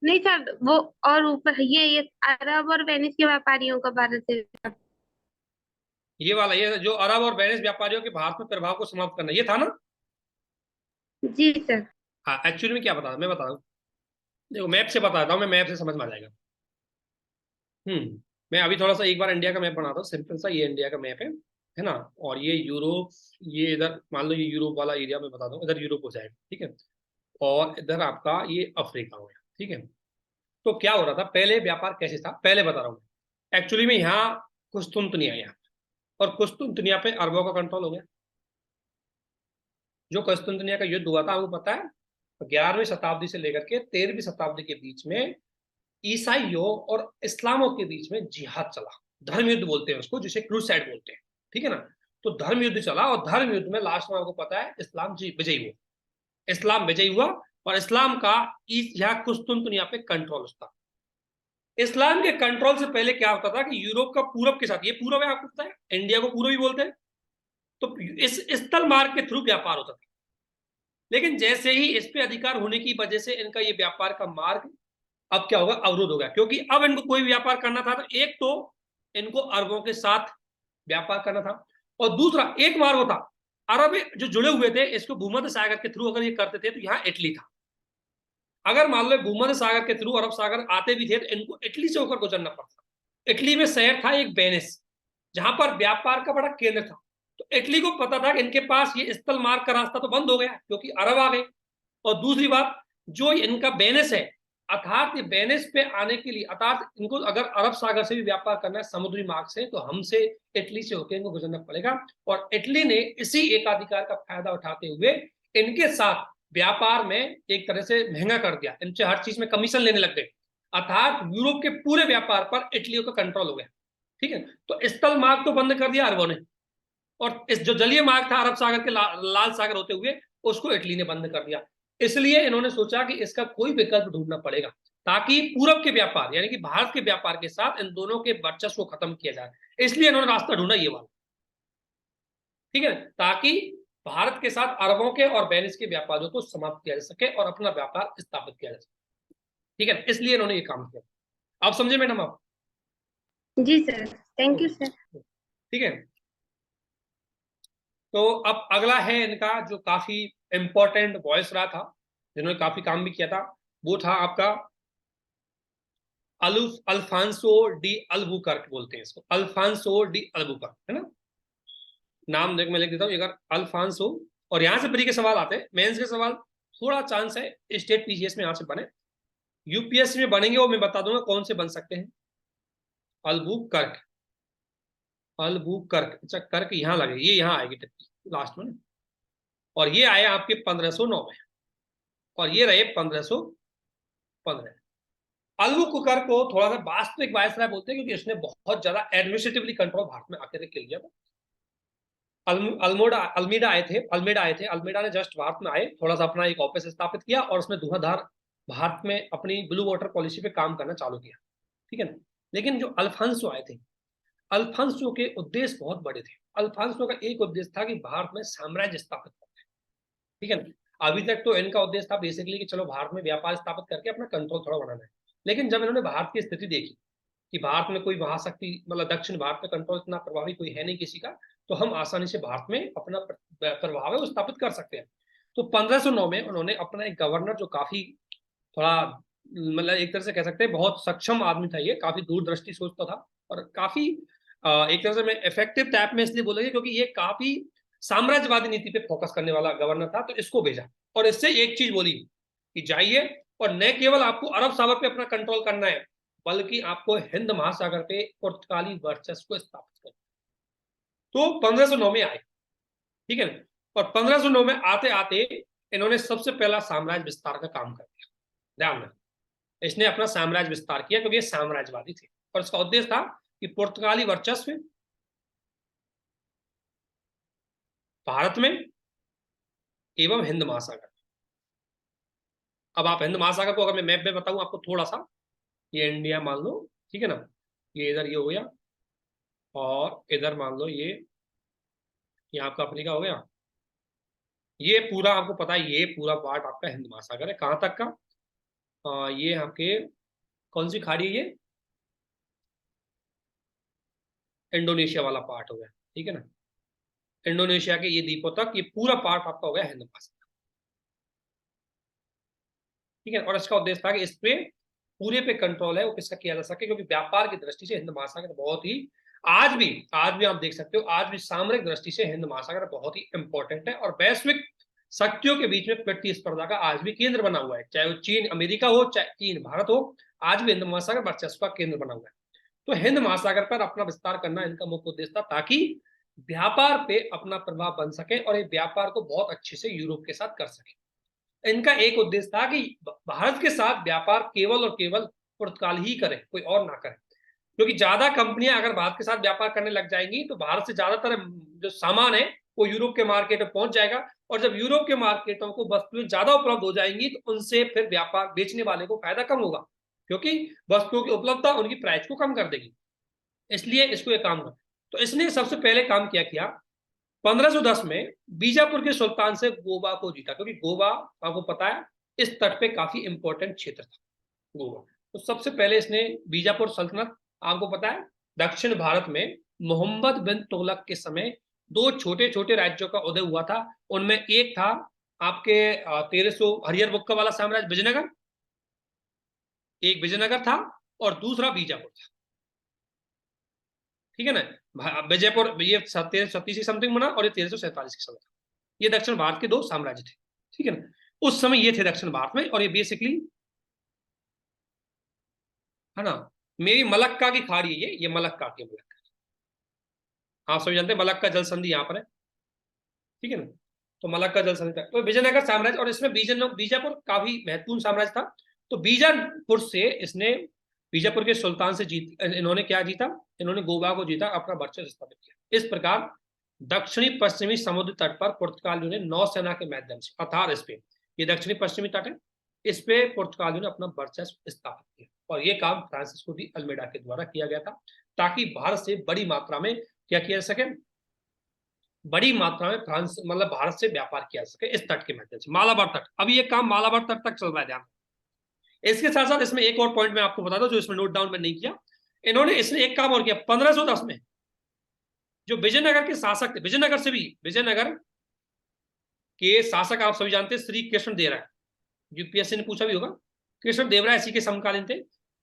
नहीं सर, वो और ऊपर ये अरब और वेनिस के व्यापारियों का भारत से। ये वाला, ये जो अरब और वेनिस व्यापारियों के भारत में प्रभाव को समाप्त करना, ये था ना। जी सर। हाँ, एक्चुअली में क्या बता रहा हूँ, मैं बता रहा हूँ, देखो मैप से बताता हूँ, मैं मैप से समझ में आ जाएगा। मैं अभी थोड़ा सा एक बार इंडिया का मैप बनाता हूँ, सिंपल सा, ये इंडिया का मैप है ना। और ये यूरोप, ये इधर मान लो, ये यूरोप वाला एरिया मैं बता दूँ, इधर यूरोप हो जाएगा, ठीक है। और इधर आपका ये अफ्रीका हो गया, ठीक है। तो क्या हो रहा था पहले, व्यापार कैसे था पहले बता रहा हूँ। एक्चुअली में यहाँ कुस्तुनतुनिया, यहाँ और कुस्तुनतुनिया पे अरबों का कंट्रोल हो गया। जो कुस्तुनतुनिया का युद्ध हुआ था आपको पता है, 11वीं शताब्दी से लेकर के 13वीं शताब्दी के बीच में ईसाइयों और इस्लामों के बीच में जिहाद चला। धर्म युद्ध बोलते हैं उसको, जिसे क्रूसाइड बोलते हैं, ठीक है ना। तो धर्म युद्ध चला, और धर्म युद्ध में लास्ट में आपको पता है इस्लाम जी विजयी हुआ, इस्लाम विजयी हुआ, और इस्लाम का यहाँ कुस्तुनतुनिया पे कंट्रोल था। इस्लाम के कंट्रोल से पहले क्या होता था कि यूरोप का पूरब के साथ, ये पूरब है आपको पता है, इंडिया को पूरब ही बोलते हैं, तो इस स्थल मार्ग के थ्रू व्यापार होता था। लेकिन जैसे ही इस पे अधिकार होने की वजह से इनका ये व्यापार का मार्ग अब क्या होगा, अवरुद्ध हो गया। क्योंकि अब इनको कोई व्यापार करना था, तो एक तो इनको अरबों के साथ व्यापार करना था, और दूसरा एक मार्ग होता, अरब जो जुड़े हुए थे इसको भूमध्य सागर के थ्रू अगर ये करते थे तो यहाँ इटली था। अगर मान लो भूमध्य सागर के थ्रू अरब सागर आते भी थे तो इनको इटली से होकर गुजरना पड़ता। इटली में शहर था एक वेनिस, जहां पर व्यापार का बड़ा केंद्र था। तो इटली को पता था कि इनके पास ये स्थल मार्ग का रास्ता तो बंद हो गया क्योंकि अरब आ गए। और दूसरी बात, जो इनका वेनिस है, अर्थात ये वेनिस पे आने के लिए, अर्थात इनको अगर अरब सागर से भी व्यापार करना है समुद्री मार्ग से, तो हमसे इटली से होकर इनको गुजरना पड़ेगा। और इटली ने इसी एकाधिकार का फायदा उठाते हुए इनके साथ व्यापार में एक तरह से महंगा कर दिया, इनसे हर चीज में कमीशन लेने लग गए। अर्थात यूरोप के पूरे व्यापार पर इटली का कंट्रोल हो गया, ठीक है। तो स्थल मार्ग तो बंद कर दिया अरबों ने, और इस जो जलीय मार्ग था अरब सागर के लाल सागर होते हुए, उसको इटली ने बंद कर दिया। इसलिए इन्होंने सोचा कि इसका कोई विकल्प ढूंढना पड़ेगा, ताकि पूरब के व्यापार यानी कि भारत के व्यापार के साथ इन दोनों के वर्चस्व को खत्म किया जाए। इसलिए इन्होंने रास्ता ढूंढा ये वाला, ठीक है, ताकि भारत के साथ अरबों के और वेनिस के व्यापारियों को समाप्त किया जा सके और अपना व्यापार स्थापित किया जा सके, ठीक है। इसलिए इन्होंने ये काम किया। आप समझे मैडम आप? जी सर, थैंक यू सर। ठीक है। तो अब अगला है इनका जो काफी इंपॉर्टेंट वॉइस रहा था, जिन्होंने काफी काम भी किया था, वो था आपका अल्फांसो डी अल्बुकर्क, बोलते हैं इसको अल्फांसो डी अल्बुकर्क, है ना। नाम देख मैं लिख देता हूँ, अगर अल्फांसो, और यहां से प्री के सवाल आते हैं, मेंस के सवाल थोड़ा चांस है स्टेट पीजीएस में यहां से बने, यूपीएससी में बनेंगे वो मैं बता दूंगा कौन से बन सकते हैं। अल्बुकर्क, अल्बुकर्क, अच्छा कर्क यहाँ लगे, ये यहाँ आएगी लास्ट में, और ये आए आपके 1509 में, और ये रहे 1515। अल्बुकर्क को थोड़ा सा वास्तविक वायसराय बोलते हैं, क्योंकि इसने बहुत ज्यादा एडमिनिस्ट्रेटिवली कंट्रोल भारत में आके किया गया था। अल्मीडा आए थे, अल्मीडा ने जस्ट भारत में आए, थोड़ा सा अपना एक ऑफिस स्थापित किया, और उसमें धुआंधार भारत में अपनी ब्लू वाटर पॉलिसी पे काम करना चालू किया, ठीक है ना। लेकिन जो अल्फांसो आए थे, अल्फांसो के उद्देश्य बहुत बड़े थे। अल्फांसो का एक उद्देश्य था कि भारत में साम्राज्य स्थापित करना, ठीक है ना। अभी तक तो इनका उद्देश्य था बेसिकली कि चलो भारत में व्यापार स्थापित करके अपना कंट्रोल थोड़ा बढ़ाना है। लेकिन जब इन्होंने भारत की स्थिति देखी कि भारत में कोई महाशक्ति, मतलब दक्षिण भारत में कंट्रोल इतना प्रभावी कोई है नहीं किसी का, तो हम आसानी से भारत में अपना प्रभाव है वो स्थापित कर सकते हैं। तो 1509 में उन्होंने अपना एक गवर्नर, जो काफी थोड़ा, मतलब एक तरह से कह सकते हैं बहुत सक्षम आदमी था, ये काफी दूरदृष्टि सोचता था, और काफी एक तरह से मैं इफेक्टिव टाइप में इसलिए बोलेंगे क्योंकि ये काफी साम्राज्यवादी नीति पे फोकस करने वाला गवर्नर था। तो इसको भेजा, और इससे एक चीज बोली कि जाइए, और न केवल आपको अरब सागर पे अपना कंट्रोल करना है, बल्कि आपको हिंद महासागर पे पुर्तगाली वर्चस्व को स्थापित करना। तो 1509 में आए, ठीक है ना। और 1509 में आते आते इन्होंने सबसे पहला साम्राज्य विस्तार का काम कर दिया, ध्यान रखना। इसने अपना साम्राज्य विस्तार किया क्योंकि ये साम्राज्यवादी थे और इसका उद्देश्य था कि पुर्तगाली वर्चस्व भारत में एवं हिंद महासागर। अब आप हिंद महासागर को अगर मैं मैप में बताऊं आपको थोड़ा सा, ये इंडिया मान लो, ठीक है ना, ये इधर ये हो गया और इधर मान लो ये आपका अफ्रीका हो गया। ये पूरा आपको पता है, ये पूरा पार्ट आपका हिंद महासागर है। कहां तक का? ये आपके कौन सी खाड़ी है? ये इंडोनेशिया वाला पार्ट हो गया, ठीक है ना। इंडोनेशिया के ये द्वीपों तक ये पूरा पार्ट आपका हो गया हिंद महासागर, ठीक है। और इसका उद्देश्य था कि इस पे पूरे पे कंट्रोल है वो किसका किया जा सके, क्योंकि व्यापार की दृष्टि से हिंद महासागर बहुत ही, आज भी आप देख सकते हो, आज भी सामरिक दृष्टि से हिंद महासागर बहुत ही इंपॉर्टेंट है और वैश्विक शक्तियों के बीच में प्रतिस्पर्धा का आज भी केंद्र बना हुआ है। चाहे वो चीन अमेरिका हो, चाहे चीन भारत हो, आज भी हिंद महासागर वर्चस्व का केंद्र बना हुआ है। तो हिंद महासागर पर अपना विस्तार करना इनका मुख्य उद्देश्य था, ताकि व्यापार पे अपना प्रभाव बन सके और ये व्यापार को बहुत अच्छे से यूरोप के साथ कर सके। इनका एक उद्देश्य था कि भारत के साथ व्यापार केवल और केवल पुर्तगाल ही करे, कोई और ना करे, क्योंकि ज्यादा कंपनियां अगर भारत के साथ व्यापार करने लग जाएंगी तो भारत से ज्यादातर जो सामान है वो यूरोप के मार्केट में पहुंच जाएगा और जब यूरोप के मार्केटों को वस्तुएं ज्यादा उपलब्ध हो जाएंगी तो उनसे फिर व्यापार बेचने वाले को फायदा कम होगा, क्योंकि वस्तुओं की उपलब्धता उनकी प्राइस को कम कर देगी। इसलिए इसको ये काम कर, तो इसने सबसे पहले काम किया 1510 में बीजापुर के सुल्तान से गोवा को जीता, क्योंकि गोवा आपको पता है इस तट पे काफी इंपॉर्टेंट क्षेत्र था गोवा। तो सबसे पहले इसने बीजापुर सल्तनत, आपको पता है दक्षिण भारत में मोहम्मद बिन तुगलक के समय दो छोटे छोटे राज्यों का उदय हुआ था। उनमें एक था आपके 1300 हरियर बुक्का वाला साम्राज्य विजयनगर, एक विजयनगर था और दूसरा बीजापुर था, ठीक है ना। विजयपुर ये 1337 समथिंग बना और ये 1347 के समय था। ये दक्षिण भारत के दो साम्राज्य थे, ठीक है ना। उस समय ये थे दक्षिण भारत में और ये बेसिकली है ना, मेरी मलक्का की खाड़ी है ये मलक्का की, मलक्का आप सभी जानते हैं मलक्का जल संधि यहाँ पर है, ठीक है ना। तो मलक्का जल संधि तो विजयनगर साम्राज्य, और इसमें बीजापुर काफी महत्वपूर्ण साम्राज्य था। तो बीजापुर से इसने बीजापुर के सुल्तान से इन्होंने क्या जीता, इन्होंने गोवा को जीता, अपना वर्चस्व स्थापित किया। इस प्रकार दक्षिणी पश्चिमी समुद्र तट पर पुर्तगालियों ने नौसेना के माध्यम से, अर्थात इस पे, ये दक्षिणी पश्चिमी तट है, इस पे पुर्तगालियों ने अपना वर्चस्व स्थापित किया और ये काम फ्रांसिस्को डी अल्मेडा के द्वारा किया गया था, ताकि भारत से बड़ी मात्रा में क्या किया जा सके, बड़ी मात्रा में फ्रांस मतलब भारत से व्यापार किया जा सके इस तट के माध्यम से, मालाबार तट। अभी ये काम मालाबार तट तक चल रहा है, ध्यान। इसके साथ साथ इसमें एक और पॉइंट मैं आपको बता दूं जो इसमें नोट डाउन में नहीं किया, इन्होंने इसने एक काम और किया 1510 में। जो विजयनगर के शासक थे, विजयनगर के शासक आप सभी जानते हैं श्री कृष्ण देव राय, यूपीएससी ने पूछा भी होगा, कृष्ण देव राय इसी के समकालीन थे।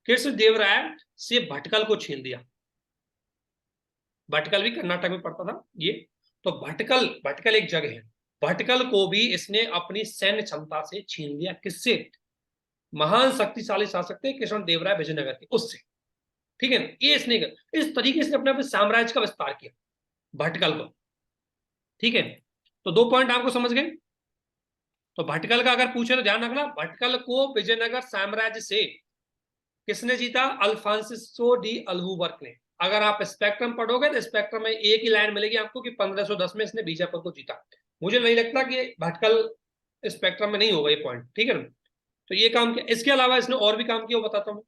कृष्ण देव राय से भटकल को छीन दिया, भटकल भी कर्नाटक में पड़ता था ये। तो भटकल एक जगह है, भटकल को भी इसने अपनी सैन्य क्षमता से छीन लिया। किससे? महान शक्तिशाली शासक थे कृष्ण देव राय विजयनगर के, उससे, ठीक है ना। ये इसने इस तरीके से अपने साम्राज्य का विस्तार किया भटकल को, ठीक है। तो दो पॉइंट आपको समझ गए। तो भटकल का अगर पूछे तो ध्यान रखना, भटकल को विजयनगर साम्राज्य से किसने जीता? अल्फांसिसो डी अल्बुकर्क ने। अगर आप स्पेक्ट्रम पढ़ोगे तो स्पेक्ट्रम में एक ही लाइन मिलेगी आपको कि 1510 में इसने बीजापुर को जीता। मुझे नहीं लगता कि भटकल स्पेक्ट्रम में नहीं होगा ये पॉइंट, ठीक है ना। तो ये काम किया, इसके अलावा इसने और भी काम किया, वो बताता हूँ।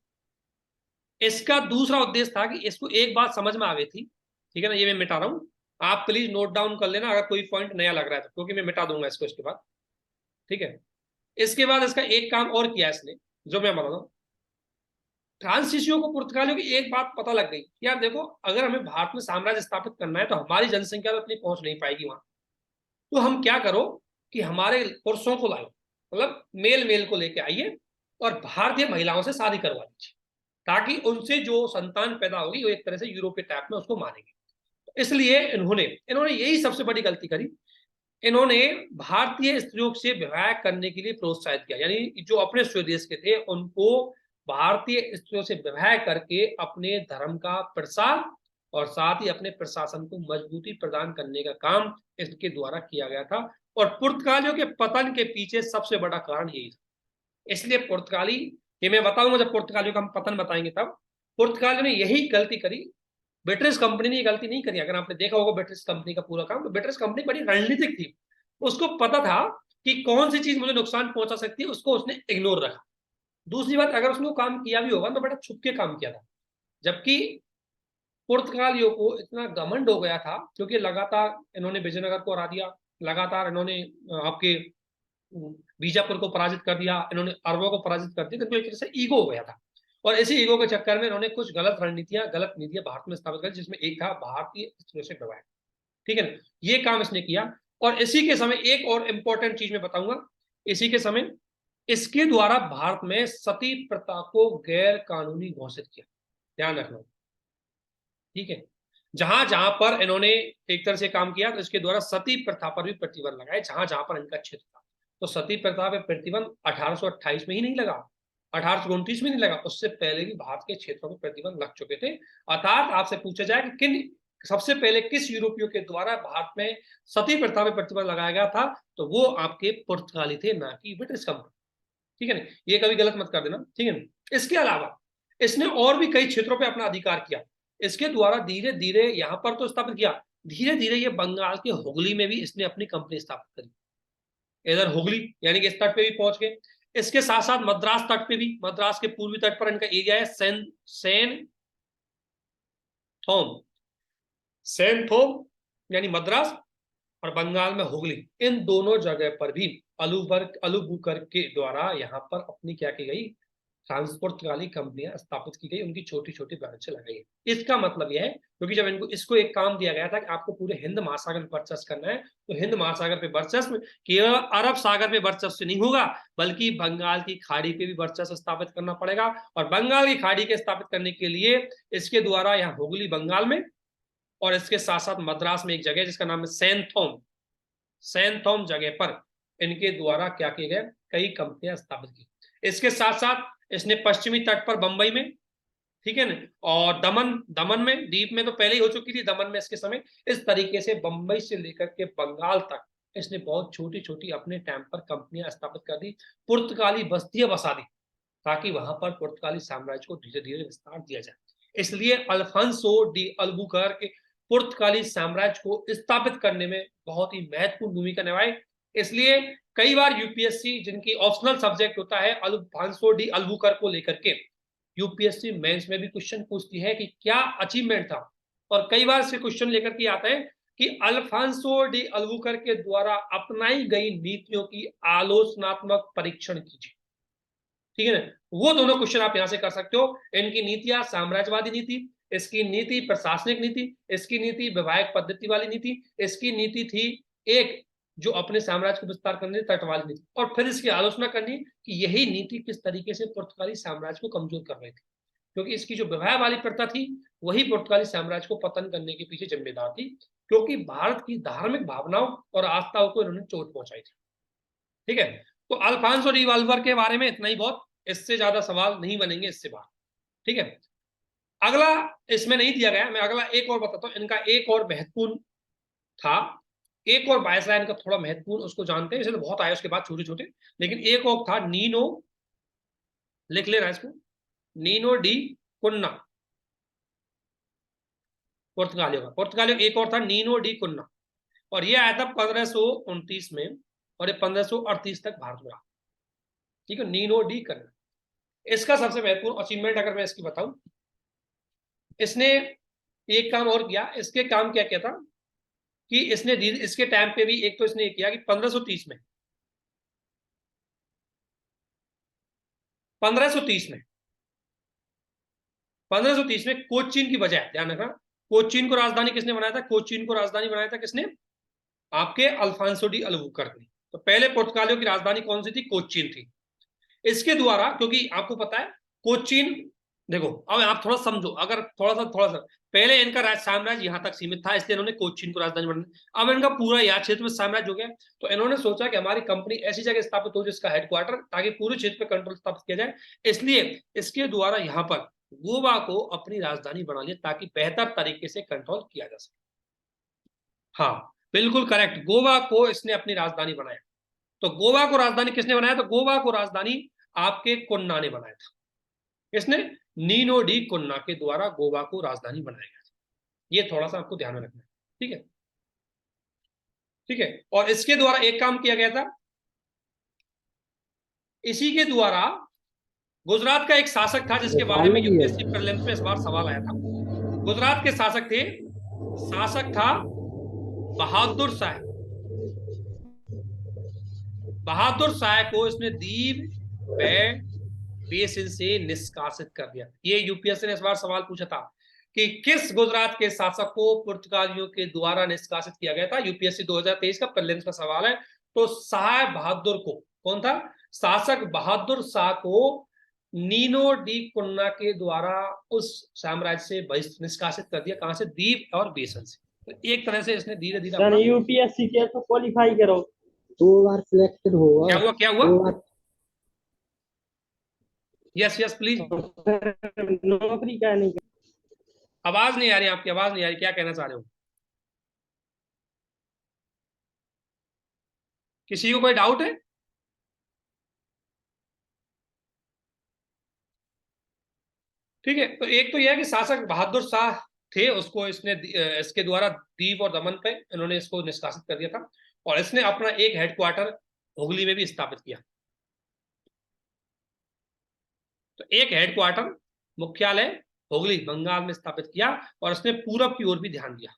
इसका दूसरा उद्देश्य था कि इसको एक बात समझ में आ गई थी, ठीक है ना, ये मैं मिटा रहा हूं, आप प्लीज नोट डाउन कर लेना अगर कोई पॉइंट नया लग रहा है तो, क्योंकि मैं मिटा दूंगा इसको इसके बाद, ठीक है। इसके बाद इसका एक काम और किया इसने, जो मैं बता रहा हूं। फ्रांसीसियों को, पुर्तगालियों की एक बात पता लग गई, यार देखो अगर हमें भारत में साम्राज्य स्थापित करना है तो हमारी जनसंख्या तो इतनी पहुंच नहीं पाएगी वहां, तो हम क्या करो कि हमारे पुरुषों को लाओ, मतलब मेल मेल को लेके आइए और भारतीय महिलाओं से शादी करवा दीजिए, ताकि उनसे जो संतान पैदा होगी वो एक तरह से यूरोपीय टाइप में उसको मानेंगे। तो इसलिए इन्होंने यही सबसे बड़ी गलती करी, इन्होंने भारतीय स्त्रियों से विवाह करने के लिए प्रोत्साहित किया, यानी जो अपने स्वदेश के थे उनको भारतीय स्त्रियों से विवाह करके अपने धर्म का प्रसार और साथ ही अपने प्रशासन को मजबूती प्रदान करने का काम इसके द्वारा किया गया था। और पुर्तगालियों के पतन के पीछे सबसे बड़ा कारण यही था। इसलिए पुर्तगाली ये मैं बताऊंगा जब पुर्तगालियों का हम पतन बताएंगे तब। पुर्तगालियों ने यही गलती करी, ब्रिटिश कंपनी ने ये गलती नहीं करी। अगर आपने देखा होगा ब्रिटिश कंपनी का पूरा काम, तो ब्रिटिश कंपनी बड़ी रणनीतिक थी। उसको पता था कि कौन सी चीज मुझे नुकसान पहुंचा सकती है, उसको उसने इग्नोर रखा। दूसरी बात, अगर उसने वो काम किया भी होगा तो बड़ा छुप के काम किया था। जबकि पुर्तगालियों को इतना घमंड हो गया था, क्योंकि लगातार इन्होंने विजयनगर को हरा दिया, लगातार इन्होंने आपके बीजापुर को पराजित कर दिया, इन्होंने अरबों को पराजित कर दिया, तो एक तरह से ईगो हो गया था। और इसी ईगो के चक्कर में इन्होंने कुछ गलत रणनीतियां, गलत नीतियां भारत में स्थापित करी, जिसमें एक था भारतीय स्टूडेंटशिप विभाग। ठीक है ना, ये काम इसने किया। और इसी के समय एक और इंपॉर्टेंट चीज मैं बताऊंगा, इसी के समय इसके द्वारा भारत में सती प्रथा को गैर कानूनी घोषित किया। ध्यान रखना, ठीक है। जहां जहां पर इन्होंने एक तरह से काम किया, तो इसके द्वारा सती प्रथा पर भी प्रतिबंध लगाए, जहां जहां पर इनका क्षेत्र था। तो सती प्रथा पर प्रतिबंध 1828 में ही नहीं लगा, 1829 में नहीं लगा, उससे पहले भी भारत के क्षेत्रों में प्रतिबंध लग चुके थे। अर्थात आपसे पूछा जाए कि किन सबसे पहले किस यूरोपियों के द्वारा भारत में सती प्रथा पर प्रतिबंध लगाया गया था, तो वो आपके पुर्तगाली थे, ना कि ब्रिटिश कंपनी। ठीक है ना, ये कभी गलत मत कर देना, ठीक है ना। इसके अलावा इसने और भी कई क्षेत्रों पर अपना अधिकार किया। इसके द्वारा धीरे धीरे यहां पर तो स्थापित किया, धीरे धीरे ये बंगाल के हुगली में भी इसने अपनी कंपनी स्थापित करी। इधर हुगली यानी कि इस तट पे भी पहुंच गए। इसके साथ साथ मद्रास तट पे भी, मद्रास के पूर्वी तट पर इनका एरिया है सेन थोम, सेन थोम यानी मद्रास, और बंगाल में हुगली, इन दोनों जगह पर भी अलुबुकर के द्वारा यहाँ पर अपनी क्या की गई, पुर्तगाली कंपनियां स्थापित की गई, उनकी छोटी छोटी ब्रांच लगाई गई। इसका मतलब यह है, क्योंकि जब इनको इसको एक काम दिया गया था कि आपको पूरे हिंद महासागर पे वर्चस्व करना है, तो हिंद महासागर पे वर्चस्व केवल अरब सागर पे वर्चस्व से नहीं होगा, बल्कि बंगाल की खाड़ी पे भी वर्चस्व स्थापित करना पड़ेगा। और बंगाल की खाड़ी के स्थापित करने के लिए इसके द्वारा यहाँ हुगली बंगाल में, और इसके साथ साथ मद्रास में एक जगह जिसका नाम है सैनथोम जगह पर इनके द्वारा क्या किए गए, कई कंपनियां स्थापित की। इसके साथ साथ इसने पश्चिमी तट पर बंबई में, ठीक है ना, और दमन में, द्वीप में तो पहले ही हो चुकी थी, दमन में इसके समय, इस तरीके से बंबई से लेकर के बंगाल तक इसने बहुत छोटी छोटी अपने टाइम पर कंपनियां स्थापित कर दी, पुर्तगाली बस्तियां बसा दी, ताकि वहां पर पुर्तगाली साम्राज्य को धीरे धीरे विस्तार दिया जाए। इसलिए अल्फांसो डी अल्बुकर्क पुर्तगाली साम्राज्य को स्थापित करने में बहुत ही महत्वपूर्ण भूमिका निभाई। इसलिए कई बार यूपीएससी, जिनकी ऑप्शनल सब्जेक्ट होता है अल्फांसो डी अल्बुकर्क को लेकर के, यूपीएससी मेंस में भी क्वेश्चन पूछती है कि क्या अचीवमेंट था, और कई बार से क्वेश्चन लेकर के आता है कि अल्फांसो डी अल्बुकर्क के द्वारा अपनाई गई नीतियों की आलोचनात्मक परीक्षण कीजिए। ठीक है ना, वो दोनों क्वेश्चन आप यहां से कर सकते हो। इनकी नीतियां साम्राज्यवादी नीति, इसकी नीति प्रशासनिक नीति, इसकी नीति वैवाहिक पद्धति वाली नीति, इसकी नीति थी एक जो अपने साम्राज्य को विस्तार करने तट वाली नीति, और फिर इसकी आलोचना करनी कि यही नीति किस तरीके से पुर्तगाली साम्राज्य को कमजोर कर रही थी, क्योंकि इसकी जो विवाह वाली प्रथा थी वही पुर्तगाली साम्राज्य को पतन करने के पीछे जिम्मेदार थी, क्योंकि भारत की धार्मिक भावनाओं और आस्थाओं को इन्होंने चोट पहुंचाई थी। ठीक है, तो अल्फांसो डी अल्बुकर्क के बारे में इतना ही बहुत, इससे ज्यादा सवाल नहीं बनेंगे इससे बाहर। ठीक है, अगला इसमें नहीं दिया गया, मैं अगला एक और बताता हूं। इनका एक और महत्वपूर्ण था, एक और वायसराय इनका थोड़ा महत्वपूर्ण, उसको जानते हैं, इसे तो बहुत आए उसके बाद छोटे छोटे, लेकिन एक और था नीनो, लिख लेना इसको, नीनो डी कुन्ना, पुर्तगालियों एक और था नीनो डी कुन्ना, और ये आया था 1529 में, और ये 1538 तक भारत में रहा। ठीक है, नीनो डी कुन्ना। इसका सबसे महत्वपूर्ण अचीवमेंट अगर मैं इसकी बताऊं, इसने एक काम और किया। इसके काम क्या क्या था कि इसने इसके टाइम पे भी एक तो इसने किया कि 1530 में 1530 में कोचीन की बजाय, ध्यान रखना, कोचीन को राजधानी किसने बनाया था, कोचीन को राजधानी बनाया था किसने, आपके अल्फांसो डी अल्बुकर्क ने। तो पहले पुर्तगालियों की राजधानी कौन सी थी, कोचीन थी। इसके द्वारा, क्योंकि आपको पता है कोचीन, देखो अब आप थोड़ा समझो, अगर थोड़ा सा पहले इनका राज साम्राज्य यहां तक सीमित था, इसलिए इन्होंने कोचीन को राजधानी बनाया। अब इनका पूरा यहाँ क्षेत्र में साम्राज्य हो गया, तो इन्होंने सोचा कि हमारी कंपनी ऐसी जगह स्थापित हो जिसका हेडक्वार्टर, ताकि पूरे क्षेत्र पर कंट्रोल स्थापित किया जाए। इसलिए इसके द्वारा यहाँ पर गोवा को अपनी राजधानी बना लिया, ताकि बेहतर तरीके से कंट्रोल किया जा सके। हाँ बिल्कुल करेक्ट, गोवा को इसने अपनी राजधानी बनाया। तो गोवा को राजधानी किसने बनाया, तो गोवा को राजधानी आपके कुन्ना ने बनाया था। इसने नीनो डी कुन्ना के द्वारा गोवा को राजधानी बनाया गया था। ये थोड़ा सा आपको ध्यान में रखना है, ठीक है, ठीक है। और इसके द्वारा एक काम किया गया था, इसी के द्वारा गुजरात का एक शासक था जिसके बारे में यूपीएससी प्रीलिम्स में इस बार सवाल आया था। गुजरात के शासक थे, शासक था बहादुर शाह। बहादुर शाह को इसने दीव बेसिन से निष्कासित कर दिया। ये यूपीएससी ने इस बार सवाल पूछा था कि किस गुजरात के शासक को पुर्तगालियों के द्वारा निष्कासित किया गया था। यूपीएससी 2023 का प्रीलिम्स का सवाल है। तो शाह बहादुर को, कौन था, शासक बहादुर शाह को नीनो डी कुन्ना के द्वारा उस साम्राज्य से निष्कासित कर दिया। कहां से, दीव और बेसन से। तो एक तरह से इसने धीरे धीरे अपना, यूपीएससी के तो क्वालिफाई करो, 2 बार सिलेक्टेड हुआ। क्या हुआ, क्या हुआ, 2 बार यस यस प्लीज। नौकरी का नहीं। आवाज नहीं आ रही, आपकी आवाज नहीं आ रही, क्या कहना चाह रहे हो, किसी को कोई डाउट है? ठीक है, तो एक तो यह है कि शासक बहादुर शाह थे, उसको इसने इसके द्वारा दीव और दमन पे इन्होंने इसको निष्कासित कर दिया था। और इसने अपना एक हेडक्वार्टर हुगली में भी स्थापित किया। तो एक हेडक्वार्टर, मुख्यालय हुगली बंगाल में स्थापित किया। और इसने पूरब की ओर भी ध्यान दिया,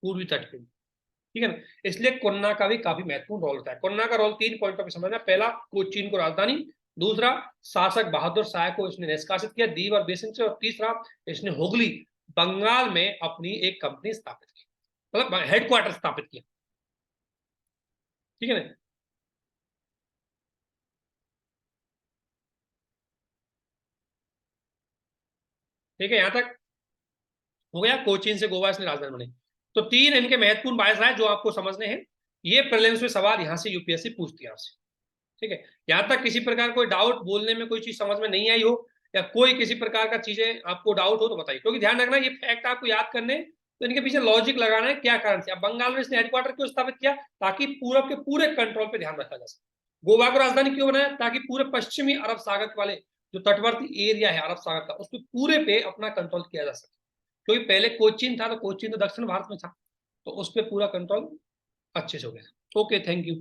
पूर्वी तट पे, ठीक है ना। इसलिए कुन्ना का भी काफी महत्वपूर्ण रोल होता है। कुन्ना का रोल 3 पॉइंटों पर समझना। पहला, कोचीन को राजधानी। दूसरा, शासक बहादुर शाह को इसने निष्कासित किया दीव और बेसिन से। और तीसरा, इसने हुगली बंगाल में अपनी एक कंपनी स्थापित की, मतलब हेडक्वार्टर स्थापित किया, ठीक है ना। ठीक है, यहां तक हो गया। कोचीन से गोवा इसने राजधानी बनी। तो 3 इनके महत्वपूर्ण बायस है जो आपको समझने हैं। ये प्रीलिम्स में सवाल यहां से यूपीएससी पूछती है आपसे, ठीक है। यहां तक किसी प्रकार कोई डाउट, बोलने में कोई चीज समझ में नहीं आई हो, या कोई किसी प्रकार का चीजें आपको डाउट हो तो बताइए, क्योंकि ध्यान रखना ये फैक्ट आपको याद करने, तो इनके पीछे लॉजिक लगाना है क्या कारण से। अब बंगाल में इसने हेडक्वार्टर क्यों स्थापित किया, ताकि पूरब के पूरे कंट्रोल पे ध्यान रखा जा सके। गोवा को राजधानी क्यों बनाया, ताकि पूरे पश्चिमी अरब सागर वाले जो तटवर्ती एरिया है अरब सागर का, उस पर पूरे पे अपना कंट्रोल किया जा सके। क्योंकि पहले कोचीन था, तो कोचीन तो दक्षिण भारत में था, तो उस पर पूरा कंट्रोल अच्छे से हो गया। ओके, थैंक यू,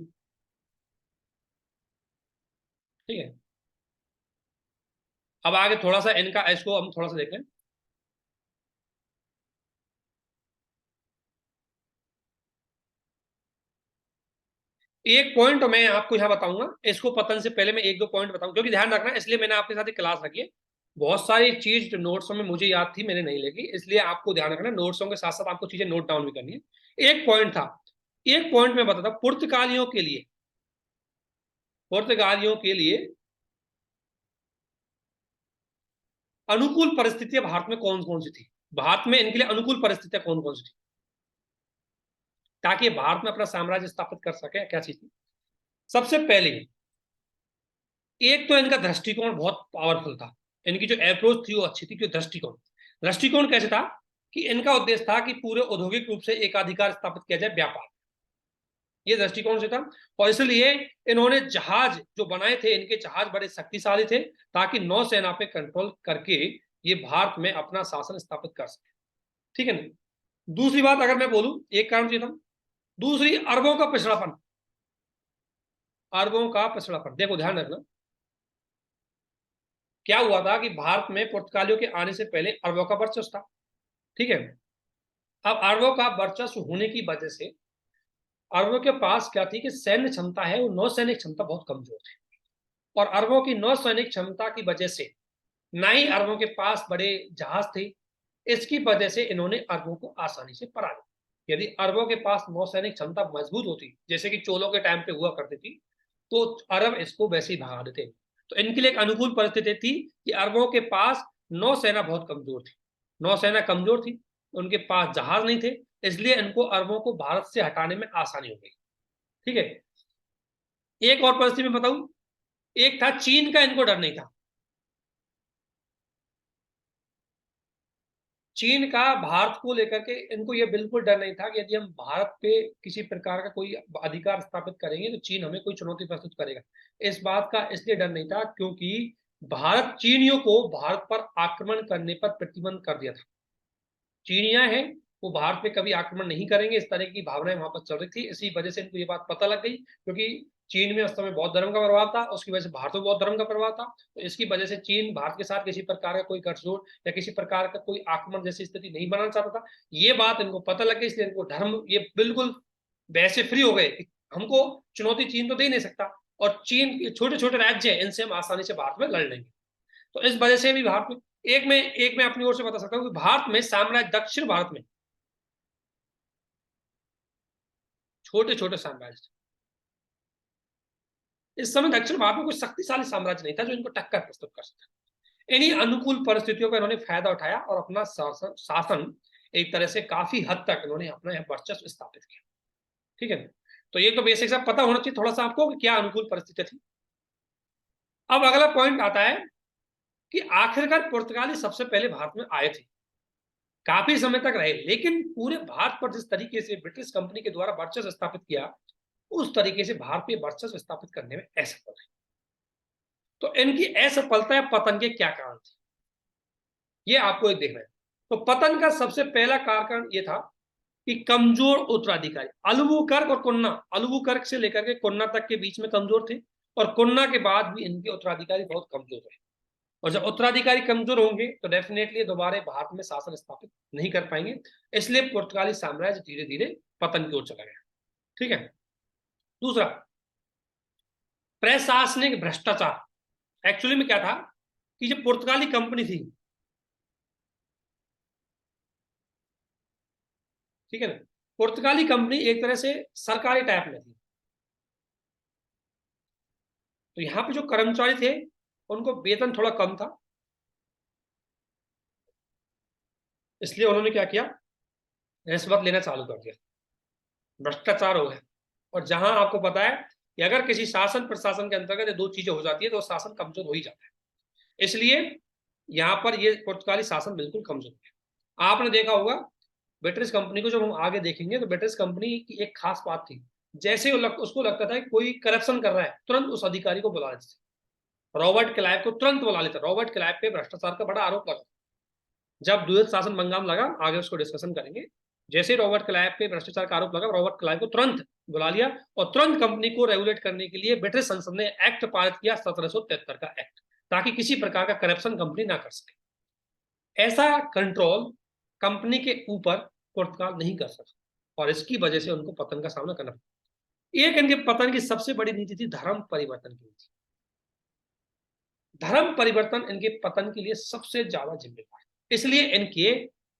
ठीक है। अब आगे थोड़ा सा इनका इसको हम थोड़ा सा देखें। एक पॉइंट मैं आपको यहां बताऊंगा, इसको पतन से पहले मैं 1-2 पॉइंट बताऊं, क्योंकि ध्यान रखना, इसलिए मैंने आपके साथ एक क्लास रखी है। बहुत सारी चीज नोट्सों में मुझे याद थी, मैंने नहीं लिखी, इसलिए आपको ध्यान रखना, नोट्सों के साथ साथ आपको चीजें नोट डाउन भी करनी है। एक पॉइंट था, एक पॉइंट में बताता, पुर्तगालियों के लिए, पुर्तगालियों के लिए अनुकूल परिस्थितियां भारत में कौन कौन सी थी, भारत में इनके लिए अनुकूल परिस्थितियां कौन कौन सी थी, ताकि भारत में अपना साम्राज्य स्थापित कर सके। क्या चीज थी, सबसे पहले एक तो इनका दृष्टिकोण बहुत पावरफुल था। इनकी जो अप्रोच थी वो अच्छी थी। क्यों, दृष्टिकोण, दृष्टिकोण कैसे था कि इनका उद्देश्य था कि पूरे औद्योगिक रूप से एकाधिकार स्थापित किया जाए, व्यापार, ये दृष्टिकोण से था। और इसलिए इन्होंने जहाज जो बनाए थे, इनके जहाज बड़े शक्तिशाली थे, ताकि नौसेना पे कंट्रोल करके ये भारत में अपना शासन स्थापित कर सके, ठीक है ना। दूसरी बात अगर मैं बोलूं, एक कारण ये था। दूसरी, अरबों का पिछड़ापन, अरबों का पिछड़ापन। देखो ध्यान रखना, क्या हुआ था कि भारत में पुर्तगालियों के आने से पहले अरबों का वर्चस्व था, ठीक है। अब अरबों का वर्चस्व होने की वजह से अरबों के पास क्या थी कि सैन्य क्षमता है, वो नौसैनिक क्षमता बहुत कमजोर थी। और अरबों की नौसैनिक क्षमता की वजह से ना ही अरबों के पास बड़े जहाज थे, इसकी वजह से इन्होंने अरबों को आसानी से परा दिया। यदि अरबों के पास नौसैनिक क्षमता मजबूत होती, जैसे कि चोलों के टाइम पे हुआ करती थी, तो अरब इसको वैसे ही भगा देते। तो इनके लिए एक अनुकूल परिस्थिति थी कि अरबों के पास नौसेना बहुत कमजोर थी, नौसेना कमजोर थी, उनके पास जहाज नहीं थे, इसलिए इनको अरबों को भारत से हटाने में आसानी हो गई, ठीक है। एक और परिस्थिति में बताऊं, एक था चीन का इनको डर नहीं था। चीन का भारत को लेकर के इनको ये बिल्कुल डर नहीं था कि यदि हम भारत पे किसी प्रकार का कोई अधिकार स्थापित करेंगे तो चीन हमें कोई चुनौती प्रस्तुत करेगा। इस बात का इसलिए डर नहीं था क्योंकि भारत चीनियों को भारत पर आक्रमण करने पर प्रतिबंध कर दिया था। चीनियां हैं वो भारत पे कभी आक्रमण नहीं करेंगे, इस तरह की भावनाएं वहां पर चल रही थी। इसी वजह से इनको ये बात पता लग गई, क्योंकि चीन में उस समय बौद्ध धर्म का प्रभाव था, उसकी वजह से भारत में बौद्ध धर्म का प्रभाव था। तो इसकी वजह से चीन भारत के साथ किसी प्रकार का कोई गठजोड़ या किसी प्रकार का कोई आक्रमण जैसी स्थिति नहीं बनाना चाहता था। ये बात इनको पता लग गई, इसलिए इनको धर्म ये बिल्कुल वैसे फ्री हो गए कि हमको चुनौती चीन तो दे नहीं सकता, और चीन के छोटे छोटे राज्य हैं, इनसे हम आसानी से भारत में लड़ लेंगे। तो इस वजह से भी भारत में एक मैं अपनी ओर से बता सकता हूँ कि भारत में साम्राज्य, दक्षिण भारत में छोटे छोटे साम्राज्य, इस समय दक्षिण भारत में कोई शक्तिशाली साम्राज्य नहीं था जो इनको टक्कर प्रस्तुत कर सकता। इन्हीं अनुकूल परिस्थितियों का इन्होंने फायदा उठाया और अपना शासन एक तरह से काफी हद तक इन्होंने अपना वर्चस्व स्थापित किया। ठीक है, तो ये तो बेसिक सा पता होना चाहिए थोड़ा सा आपको कि क्या अनुकूल परिस्थिति थी। अब अगला पॉइंट आता है कि आखिरकार पुर्तगाली सबसे पहले भारत में आए थे, काफी समय तक रहे, लेकिन पूरे भारत पर जिस तरीके से ब्रिटिश कंपनी के द्वारा वर्चस्व स्थापित किया, उस तरीके से भारत पे वर्चस्व स्थापित करने में असफल रहे। तो इनकी असफलता या पतन के क्या कारण थे, ये आपको एक देखना है। तो पतन का सबसे पहला कारण ये था कि कमजोर उत्तराधिकारी। अलवुकर्क और कुन्ना, अलवुकर्क से लेकर के कुन्ना तक के बीच में कमजोर थे, और कुन्ना के बाद भी इनके उत्तराधिकारी बहुत कमजोर रहे। और जब उत्तराधिकारी कमजोर होंगे तो डेफिनेटली दोबारा भारत में शासन स्थापित नहीं कर पाएंगे, इसलिए पुर्तगाली साम्राज्य धीरे धीरे पतन की ओर चला गया। ठीक है, दूसरा प्रशासनिक भ्रष्टाचार। एक्चुअली में क्या था कि जो पुर्तगाली कंपनी थी, ठीक है ना, पुर्तगाली कंपनी एक तरह से सरकारी टाइप में थी। तो यहां पे जो कर्मचारी थे उनको वेतन थोड़ा कम था, इसलिए उन्होंने क्या किया, रिश्वत लेना चालू कर दिया, भ्रष्टाचार हो गया। और जहां आपको पता है कि अगर किसी शासन प्रशासन के अंतर्गत ये दो चीजें हो जाती है तो शासन कमजोर हो ही जाता है, इसलिए यहां पर ये पुर्तगाली शासन बिल्कुल कमजोर है। आपने देखा होगा ब्रिटिश कंपनी को, जब हम आगे देखेंगे तो ब्रिटिश कंपनी की एक खास बात थी, जैसे उसको लगता था कि कोई करप्शन कर रहा है, तुरंत उस अधिकारी को बुला लेते थे। रॉबर्ट क्लाइव को तुरंत बुला लेते। रॉबर्ट क्लाइव पे भ्रष्टाचार का बड़ा आरोप लगा, जब द्वैध शासन बंगाल लगा, आगे उसको डिस्कशन करेंगे। जैसे रॉबर्ट क्लाइव पे भ्रष्टाचार का आरोप लगा, रॉबर्ट क्लाइव को तुरंत बुला लिया और तुरंत कंपनी को रेगुलेट करने के लिए ब्रिटिश संसद ने एक्ट पारित किया, 1773 का एक्ट, ताकि किसी प्रकार का करप्शन कंपनी ना कर सके। ऐसा कंट्रोल कंपनी के ऊपर पुर्तगाल नहीं कर सका और इसकी वजह से उनको पतन का सामना करना पड़ा। एक इनके पतन की सबसे बड़ी नीति थी धर्म परिवर्तन की नीति। धर्म परिवर्तन इनके पतन के लिए सबसे ज्यादा जिम्मेदार है, इसलिए इनके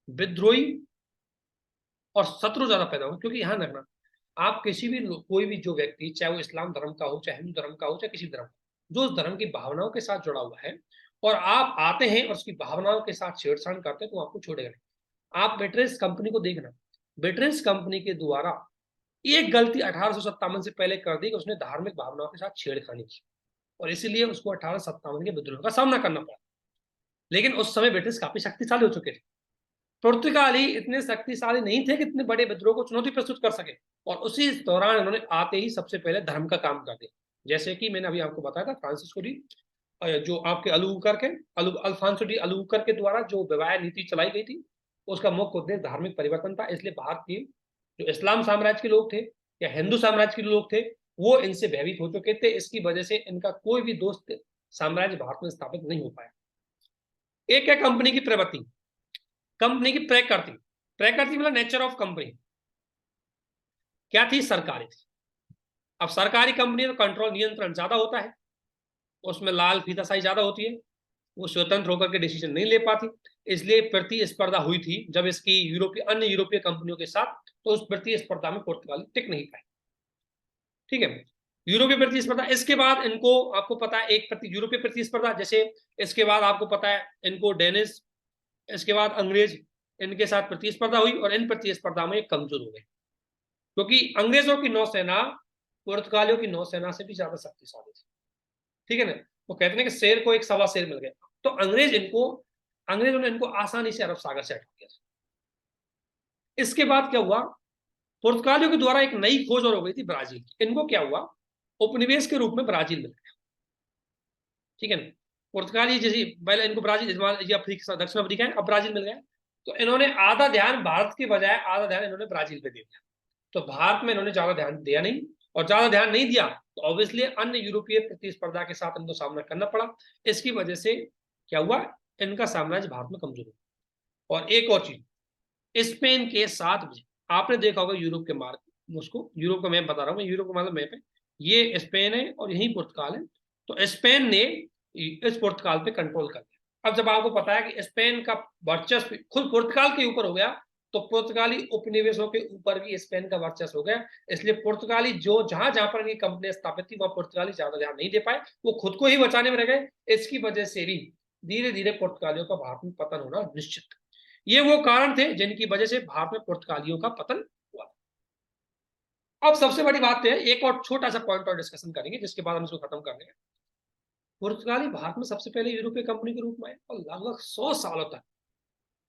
विद्रोही और शत्रु ज्यादा पैदा हो। क्योंकि यहां रखना, आप किसी भी कोई भी जो व्यक्ति, चाहे वो इस्लाम धर्म का हो, चाहे हिंदू धर्म का हो, चाहे किसी धर्म का, जो उस धर्म की भावनाओं के साथ जुड़ा हुआ है और आप आते हैं और उसकी भावनाओं के साथ छेड़छाड़ करते हैं, तो आपको छोड़ेगा नहीं। आप ब्रिटिश कंपनी को देखना, ब्रिटिश कंपनी के द्वारा एक गलती 1857 से पहले कर दी कि उसने धार्मिक भावनाओं के साथ छेड़खानी की, और इसीलिए उसको 1857 के विद्रोह का सामना करना पड़ा। लेकिन उस समय ब्रिटिश काफी शक्तिशाली हो चुके थे, पुर्तगाली इतने शक्तिशाली नहीं थे कि इतने बड़े विद्रोह को चुनौती प्रस्तुत कर सके, और उसी दौरान उन्होंने आते ही सबसे पहले धर्म का काम कर दिया। जैसे कि मैंने अभी आपको बताया था, फ्रांसिस्को डी, जो आपके अलबुकर्क है, अल्फांसो डी अलबुकर्क के द्वारा जो विवाह नीति चलाई गई थी, उसका मुख्य उद्देश्य धार्मिक परिवर्तन था। इसलिए भारत के जो इस्लाम साम्राज्य के लोग थे या हिंदू साम्राज्य के लोग थे, वो इनसे भयभीत हो चुके थे। इसकी वजह से इनका कोई भी दोस्त साम्राज्य भारत में स्थापित नहीं हो पाया। एक है कंपनी की प्रवृत्ति, कंपनी की प्रकृति। प्रकृति मतलब नेचर ऑफ कंपनी क्या थी, सरकारी थी। अब सरकारी कंपनी तो कंट्रोल, नियंत्रण ज्यादा होता है, उसमें लाल फीताशाही ज्यादा होती है, वो स्वतंत्र होकर के डिसीजन नहीं ले पाती। इसलिए प्रतिस्पर्धा हुई थी जब इसकी अन्य यूरोपीय कंपनियों के साथ, तो उस प्रतिस्पर्धा में पुर्तगाली टिक नहीं पाए। ठीक है, यूरोपीय प्रतिस्पर्धा। इसके बाद इनको, आपको पता है, एक यूरोपीय प्रतिस्पर्धा, जैसे इसके बाद आपको पता है इनको डेनिश, इसके बाद अंग्रेज, इनके साथ प्रतिस्पर्धा हुई और इन प्रतिस्पर्धा में कमजोर हो गए, क्योंकि अंग्रेजों की नौसेना पुर्तगालियों की नौसेना से भी ज्यादा शक्तिशाली थी। ठीक है ना, वो कहते हैं कि शेर को एक सवा शेर मिल गया। तो अंग्रेज इनको अंग्रेजों ने इनको आसानी से अरब सागर से हटा दिया था। इसके बाद क्या हुआ, पुर्तगालियों के द्वारा एक नई खोज और हो गई थी ब्राजील की। इनको क्या हुआ, उपनिवेश के रूप में ब्राजील मिल गया, ठीक है ना। पुर्तगाली जैसे पहले इनको ब्राजील, ये अफ्रीका, दक्षिण अफ्रीका है, अब ब्राजील मिल गया, तो इन्होंने आधा ध्यान भारत के बजाय आधा ध्यान इन्होंने ब्राजील पे दे दिया। तो भारत में इन्होंने ज्यादा ध्यान दिया नहीं, और ज्यादा ध्यान नहीं दिया तो ऑब्वियसली अन्य यूरोपीय प्रतिस्पर्धा के साथ इनको सामना करना पड़ा। इसकी वजह से क्या हुआ, इनका साम्राज्य भारत में कमजोर हुआ। और एक और चीज, स्पेन के साथ आपने देखा होगा यूरोप के मार्ग, उसको यूरोप का मैप बता रहा हूँ मैं, यूरोप का मतलब मैप है, ये स्पेन है और यही पुर्तगाल है। तो स्पेन ने इस पुर्तगाल पे कंट्रोल कर लिया। अब जब आपको पता है कि स्पेन का वर्चस्व खुद पुर्तगाल के ऊपर हो गया, तो पुर्तगाली उपनिवेशों के ऊपर भी स्पेन का वर्चस्व हो गया। इसलिए पुर्तगाली जो जहां जहां पर इनकी कंपनियां स्थापित थी, वहां पुर्तगाली ज्यादा ध्यान नहीं दे पाए, वो खुद को ही बचाने में रह गए। इसकी वजह से भी धीरे धीरे पुर्तगालियों का भारत में पतन होना निश्चित। ये वो कारण थे जिनकी वजह से भारत में पुर्तगालियों का पतन हुआ। अब सबसे बड़ी बात है, एक और छोटा सा पॉइंट और डिस्कशन करेंगे जिसके बाद हम इसको खत्म कर देंगे। पुर्तगाली भारत में सबसे पहले यूरोपीय कंपनी के रूप में आए और लगभग 100 सालों तक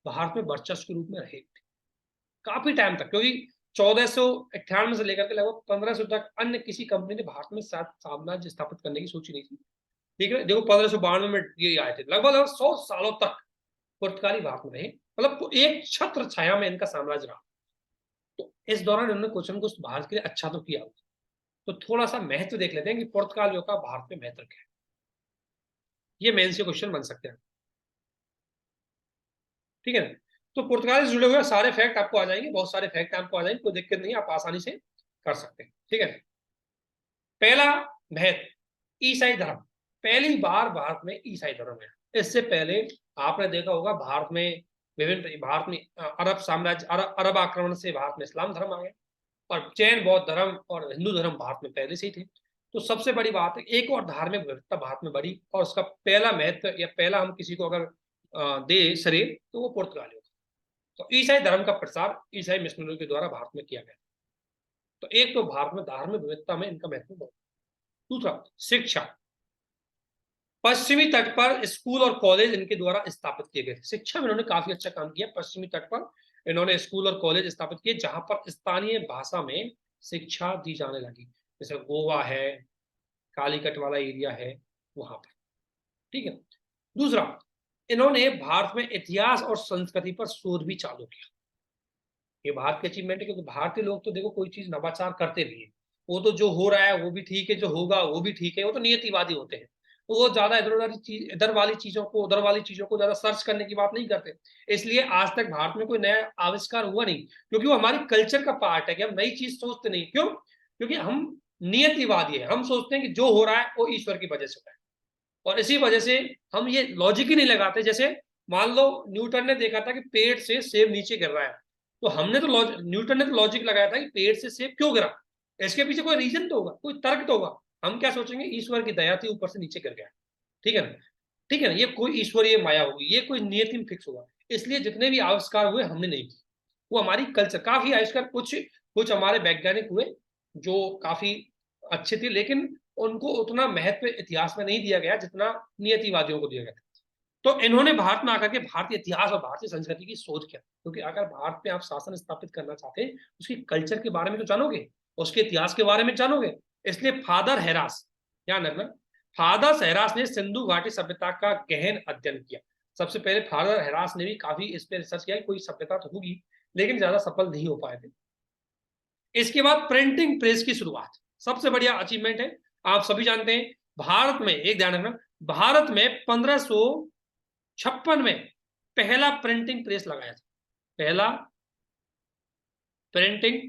भारत में वर्चस्व के रूप में रहे, काफी टाइम तक, क्योंकि 1498 से लेकर के लगभग 1500 तक अन्य किसी कंपनी ने भारत में साम्राज्य स्थापित करने की सोची नहीं थी, ठीक है। देखो 1592 में ये आए थे, लगभग 100 सालों तक पुर्तगाली भारत में रहे, मतलब एक छत्र छाया में इनका साम्राज्य रहा। तो इस दौरान इन्होंने कुछ न कुछ भारत के लिए अच्छा तो किया। तो थोड़ा सा महत्व देख लेते हैं कि पुर्तगालियों का भारत में महत्व क्या है, ये मेन से क्वेश्चन बन सकते हैं, ठीक है ना। तो पुर्तगाल से जुड़े हुए सारे फैक्ट आपको आ जाएंगे, बहुत सारे फैक्ट आपको आ जाएंगे, कोई दिक्कत नहीं, आप आसानी से कर सकते हैं, ठीक है। पहला महत्व, ईसाई धर्म। पहली बार भारत में ईसाई धर्म है। इससे पहले आपने देखा होगा भारत में भारत में अरब साम्राज्य, अरब आक्रमण से भारत में इस्लाम धर्म आ गया, और जैन, बौद्ध धर्म और हिंदू धर्म भारत में पहले से ही थे। तो सबसे बड़ी बात है, एक और धार्मिक विविधता भारत में बढ़ी, और उसका पहला महत्व या पहला हम किसी को अगर दे श्रेय तो वो पुर्तगालियों का। तो ईसाई धर्म का प्रसार ईसाई मिशनरियों के द्वारा भारत में किया गया। तो एक तो भारत में धार्मिक विविधता में इनका महत्व बढ़ा। दूसरा, शिक्षा। पश्चिमी तट पर स्कूल और कॉलेज इनके द्वारा स्थापित किए गए। शिक्षा में इन्होंने काफी अच्छा काम किया। पश्चिमी तट पर इन्होंने स्कूल और कॉलेज स्थापित किए जहां पर स्थानीय भाषा में शिक्षा दी जाने लगी, जैसे गोवा है, कालीकट वाला एरिया है वहां पर, ठीक है। दूसरा, इन्होंने भारत में इतिहास और संस्कृति पर शोध भी चालू किया। ये भारत की अचीवमेंट है, क्योंकि भारतीय लोग तो देखो कोई चीज नवाचार करते भी है, वो तो जो हो रहा है वो भी ठीक है, जो होगा वो भी ठीक है, वो तो नियतिवादी होते हैं, तो वो ज्यादा इधर वाली चीजों को उधर वाली चीजों को ज्यादा सर्च करने की बात नहीं करते। इसलिए आज तक भारत में कोई नया आविष्कार हुआ नहीं, क्योंकि वो हमारी कल्चर का पार्ट है कि हम नई चीज सोचते नहीं। क्यों? क्योंकि हम नियतिवादी है, हम सोचते हैं कि जो हो रहा है वो ईश्वर की वजह से हो रहा है, और इसी वजह से हम ये लॉजिक ही नहीं लगाते। जैसे मान लो न्यूटन ने देखा था कि पेड़ से सेब नीचे गिर रहा है, तो हमने तो न्यूटन ने तो लॉजिक लगाया था कि पेड़ से सेब क्यों गिरा, इसके पीछे कोई रीजन तो होगा, कोई तर्क तो होगा। हम क्या सोचेंगे, ईश्वर की दया थी, ऊपर से नीचे गिर गया, ठीक है ना, ठीक है ना, ये कोई ईश्वरीय माया होगी, ये कोई नियति में फिक्स होगा। इसलिए जितने भी आविष्कार हुए हमने नहीं किए, वो हमारी कल्चर, काफी आविष्कार कुछ कुछ हमारे वैज्ञानिक हुए जो काफी अच्छे थे, लेकिन उनको उतना महत्व इतिहास में नहीं दिया गया जितना नियतिवादियों को दिया गया। तो इन्होंने भारत में आकर के भारतीय इतिहास और भारतीय संस्कृति की शोध किया, क्योंकि अगर भारत में आप शासन स्थापित करना चाहते हैं, उसकी कल्चर के बारे में तो जानोगे, उसके इतिहास के बारे में जानोगे। इसलिए फादर हैरास, ध्यान रखना, फादर हैरास ने सिंधु घाटी सभ्यता का गहन अध्ययन किया। सबसे पहले फादर हैरास ने भी काफी इस पर रिसर्च किया, कोई सभ्यता तो होगी, लेकिन ज्यादा सफल नहीं हो पाए थे। इसके बाद प्रिंटिंग प्रेस की शुरुआत, सबसे बढ़िया अचीवमेंट है। आप सभी जानते हैं भारत में, एक ध्यान रखना, भारत में 1556 में पहला प्रिंटिंग प्रेस लगाया था। पहला प्रिंटिंग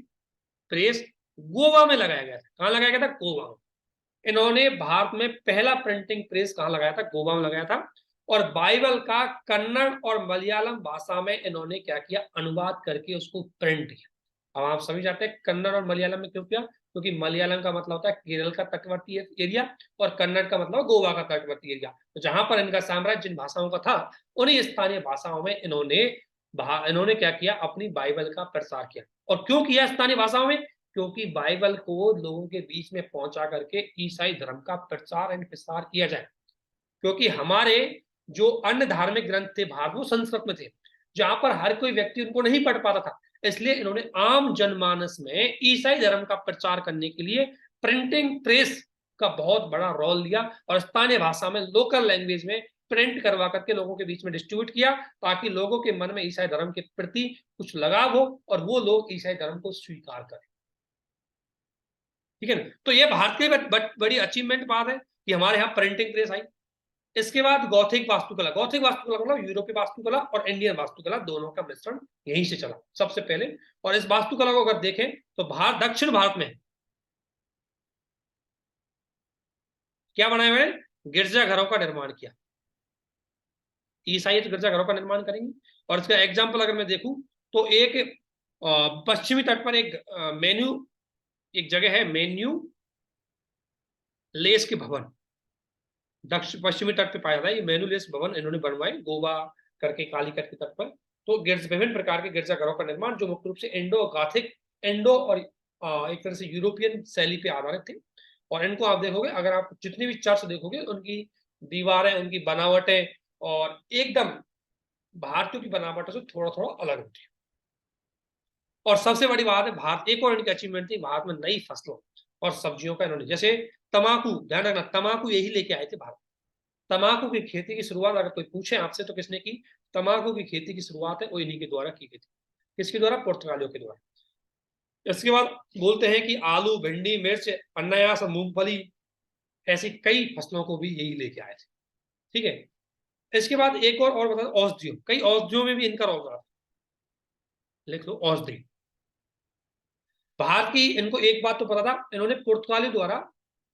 प्रेस गोवा में लगाया गया था। कहां लगाया गया था? गोवा में। इन्होंने भारत में पहला प्रिंटिंग प्रेस कहां लगाया था? गोवा में लगाया था। और बाइबल का कन्नड़ और मलयालम भाषा में इन्होंने क्या किया? अनुवाद करके उसको प्रिंट किया। अब आप सभी जानते हैं कन्नड़ और मलयालम में क्यों किया? क्योंकि मलयालम का मतलब होता है केरल का तटवर्ती एरिया, और कन्नड़ का मतलब गोवा का तटवर्ती एरिया। तो जहां पर इनका साम्राज्य जिन भाषाओं का था, उन्हीं स्थानीय भाषाओं में इन्होंने क्या किया? अपनी बाइबल का प्रसार किया। और क्यों किया स्थानीय भाषाओं में? क्योंकि बाइबल को लोगों के बीच में पहुंचा करके ईसाई धर्म का प्रचार एंड प्रसार किया जाए। क्योंकि हमारे जो अन्य धार्मिक ग्रंथ थे भारत, वो संस्कृत में थे, जहां पर हर कोई व्यक्ति उनको नहीं पढ़ पाता था। इसलिए इन्होंने आम जनमानस में ईसाई धर्म का प्रचार करने के लिए प्रिंटिंग प्रेस का बहुत बड़ा रोल लिया और स्थानीय भाषा में, लोकल लैंग्वेज में प्रिंट करवा करके लोगों के बीच में डिस्ट्रीब्यूट किया, ताकि लोगों के मन में ईसाई धर्म के प्रति कुछ लगाव हो और वो लोग ईसाई धर्म को स्वीकार करें। ठीक है ना? तो ये भारत की बड़ी अचीवमेंट बात है कि हमारे यहाँ प्रिंटिंग प्रेस आई। इसके बाद गौथिक वास्तुकला। गौथिक वास्तुकला मतलब यूरोपीय वास्तुकला और इंडियन वास्तुकला दोनों का मिश्रण यहीं से चला सबसे पहले। और इस वास्तुकला को अगर देखें तो भारत, दक्षिण भारत में क्या बनाए हुए? गिरजाघरों का निर्माण किया। ईसाई तो गिरजाघरों का निर्माण करेंगे। और इसका एग्जाम्पल अगर मैं देखूं तो एक पश्चिमी तट पर एक जगह है मेन्यू लेस के भवन, दक्षिण पश्चिमी तट पे पाया था ये मेनुलेस भवन, इन्होंने बनवाए गोवा करके कालीकट के तट पर। तो विभिन्न प्रकार के गिरजाघरों का निर्माण जो मुख्य रूप से इंडो और एक तरह से यूरोपियन शैली पे आधारित थे। और इनको आप देखोगे, अगर आप जितनी भी चर्च देखोगे, उनकी दीवारें, उनकी बनावटें और एकदम भारतीयों की बनावटों से थोड़ा थोड़ा अलग होती है। और सबसे बड़ी बात है, भारत, एक और इनकी अचीवमेंट थी, भारत में नई फसलों और सब्जियों का इन्होंने, जैसे तमाकू, ध्यान रखना, तमाकू यही लेके आए थे भारत। तमाकू की खेती की शुरुआत अगर कोई पूछे आपसे तो किसने की? तमाकू की खेती की शुरुआत है वो इन्हीं के द्वारा की गई थी। किसके द्वारा? पुर्तगालियों के द्वारा। इसके बाद बोलते हैं कि आलू, भिंडी, मिर्च, अनायास, मूंगफली, ऐसी कई फसलों को भी यही लेके आए थे। ठीक है। इसके बाद एक और बता दो, औषधियों, कई औषधियों में भी इनका रोल रहा। लिख लो औषधि। भारत की, इनको एक बात तो पता था, इन्होंने पुर्तगाली द्वारा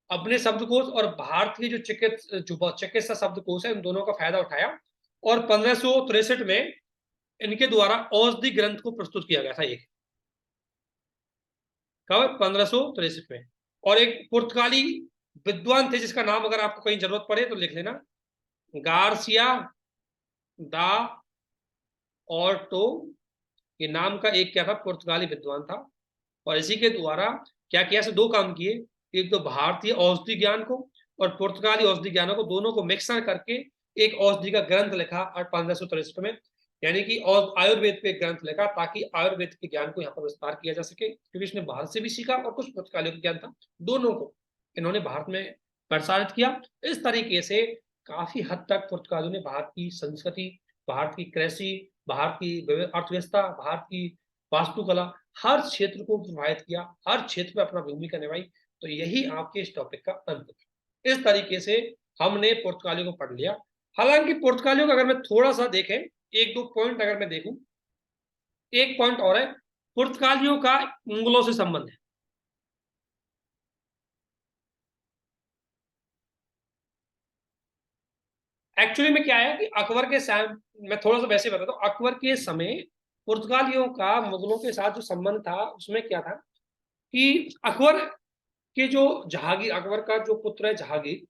अपने शब्दकोश और भारत की जो चिकित्सा शब्दकोश है, इन दोनों का फायदा उठाया और 1563 में इनके द्वारा औषधि ग्रंथ को प्रस्तुत किया गया था। एक कब? 1563 में। और एक पुर्तगाली विद्वान थे जिसका नाम अगर आपको कहीं जरूरत पड़े तो लिख लेना, गार्सिया दा ऑर्टो, ये नाम का एक क्या था? पुर्तगाली विद्वान था। और इसी के द्वारा क्या किया? दो काम किए, एक तो भारतीय औषधि ज्ञान को और पुर्तगाली औषधि ज्ञानों को, दोनों को मिक्सर करके एक औषधि का ग्रंथ लिखा 1563 में, यानी कि आयुर्वेद पे ग्रंथ लिखा, ताकि आयुर्वेद के ज्ञान को यहाँ पर विस्तार किया जा सके, क्योंकि इसने भारत से भी सीखा और कुछ पुर्तगालियों का ज्ञान था, दोनों को इन्होंने भारत में प्रसारित किया। इस तरीके से काफी हद तक पुर्तगालियों ने भारत की संस्कृति, भारत की कृषि, भारत की अर्थव्यवस्था, भारत की वास्तुकला, हर क्षेत्र को प्रभावित किया, हर क्षेत्र में अपना भूमिका निभाई। तो यही आपके इस टॉपिक का अंत है। इस तरीके से हमने पुर्तगालियों को पढ़ लिया। हालांकि पुर्तगालियों का अगर मैं थोड़ा सा देखें, एक दो पॉइंट अगर मैं देखूं, एक पॉइंट और है, पुर्तगालियों का मुगलों से संबंध है। एक्चुअली में क्या है कि अकबर के मैं थोड़ा सा वैसे बताता हूं, अकबर के समय पुर्तगालियों का मुगलों के साथ जो संबंध था, उसमें क्या था कि अकबर के जो जहांगीर, अकबर का जो पुत्र है जहांगीर,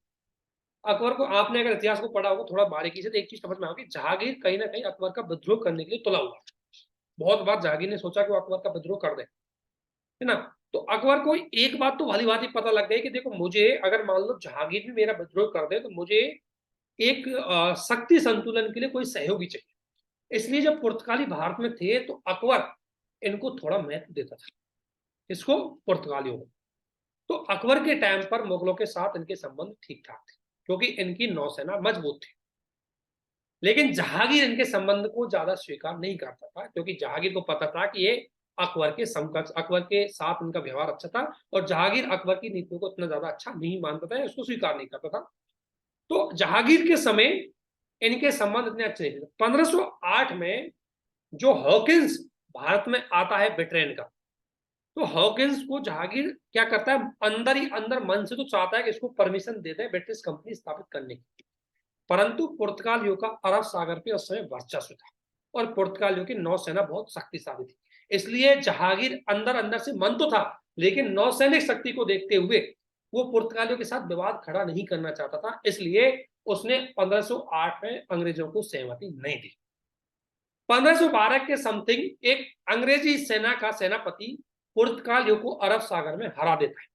अकबर को, आपने अगर इतिहास को पढ़ा होगा थोड़ा बारीकी से, तो एक चीज समझ में आएगी, जहांगीर कहीं ना कहीं अकबर का विद्रोह करने के लिए तुला हुआ। बहुत बार जहांगीर ने सोचा कि वो अकबर का विद्रोह कर दे, है ना। तो अकबर को एक बात तो भली बात ही पता लग गई कि देखो, मुझे अगर मान लो जहांगीर भी मेरा विद्रोह कर दे तो मुझे एक शक्ति संतुलन के लिए कोई सहयोगी चाहिए। इसलिए जब पुर्तगाली भारत में थे तो अकबर इनको थोड़ा महत्व देता था, इसको, पुर्तगालियों को। तो अकबर के टाइम पर मुगलों के साथ इनके संबंध ठीक ठाक थे, क्योंकि इनकी नौसेना मजबूत थी। लेकिन जहांगीर इनके संबंध को ज्यादा स्वीकार नहीं करता था, क्योंकि जहांगीर को पता था कि ये अकबर के समकक्ष, अकबर के साथ इनका व्यवहार अच्छा था, और जहांगीर अकबर की नीतियों को इतना ज्यादा अच्छा नहीं मानता था, उसको स्वीकार नहीं करता था। तो जहांगीर के समय इनके संबंध इतने अच्छे नहीं थे। 1508 में जो हॉकिंस भारत में आता है ब्रिटेन का, तो हॉकिंस को जहांगीर क्या करता है, अंदर ही अंदर मन से तो चाहता है कि इसको परमिशन दे दे ब्रिटिश कंपनी स्थापित करने की, परंतु पुर्तगालियों का अरब सागर पे उस समय वर्चस्व था और पुर्तगालियों की नौसेना बहुत शक्तिशाली थी। इसलिए जहांगीर अंदर अंदर से मन तो था, लेकिन नौसैनिक शक्ति को देखते हुए वो पुर्तगालियों के साथ विवाद खड़ा नहीं करना चाहता था। इसलिए उसने 1508 में अंग्रेजों को सहमति नहीं दी। 1512 के समथिंग एक अंग्रेजी सेना का सेनापति पुर्तगालियों को अरब सागर में हरा देता है,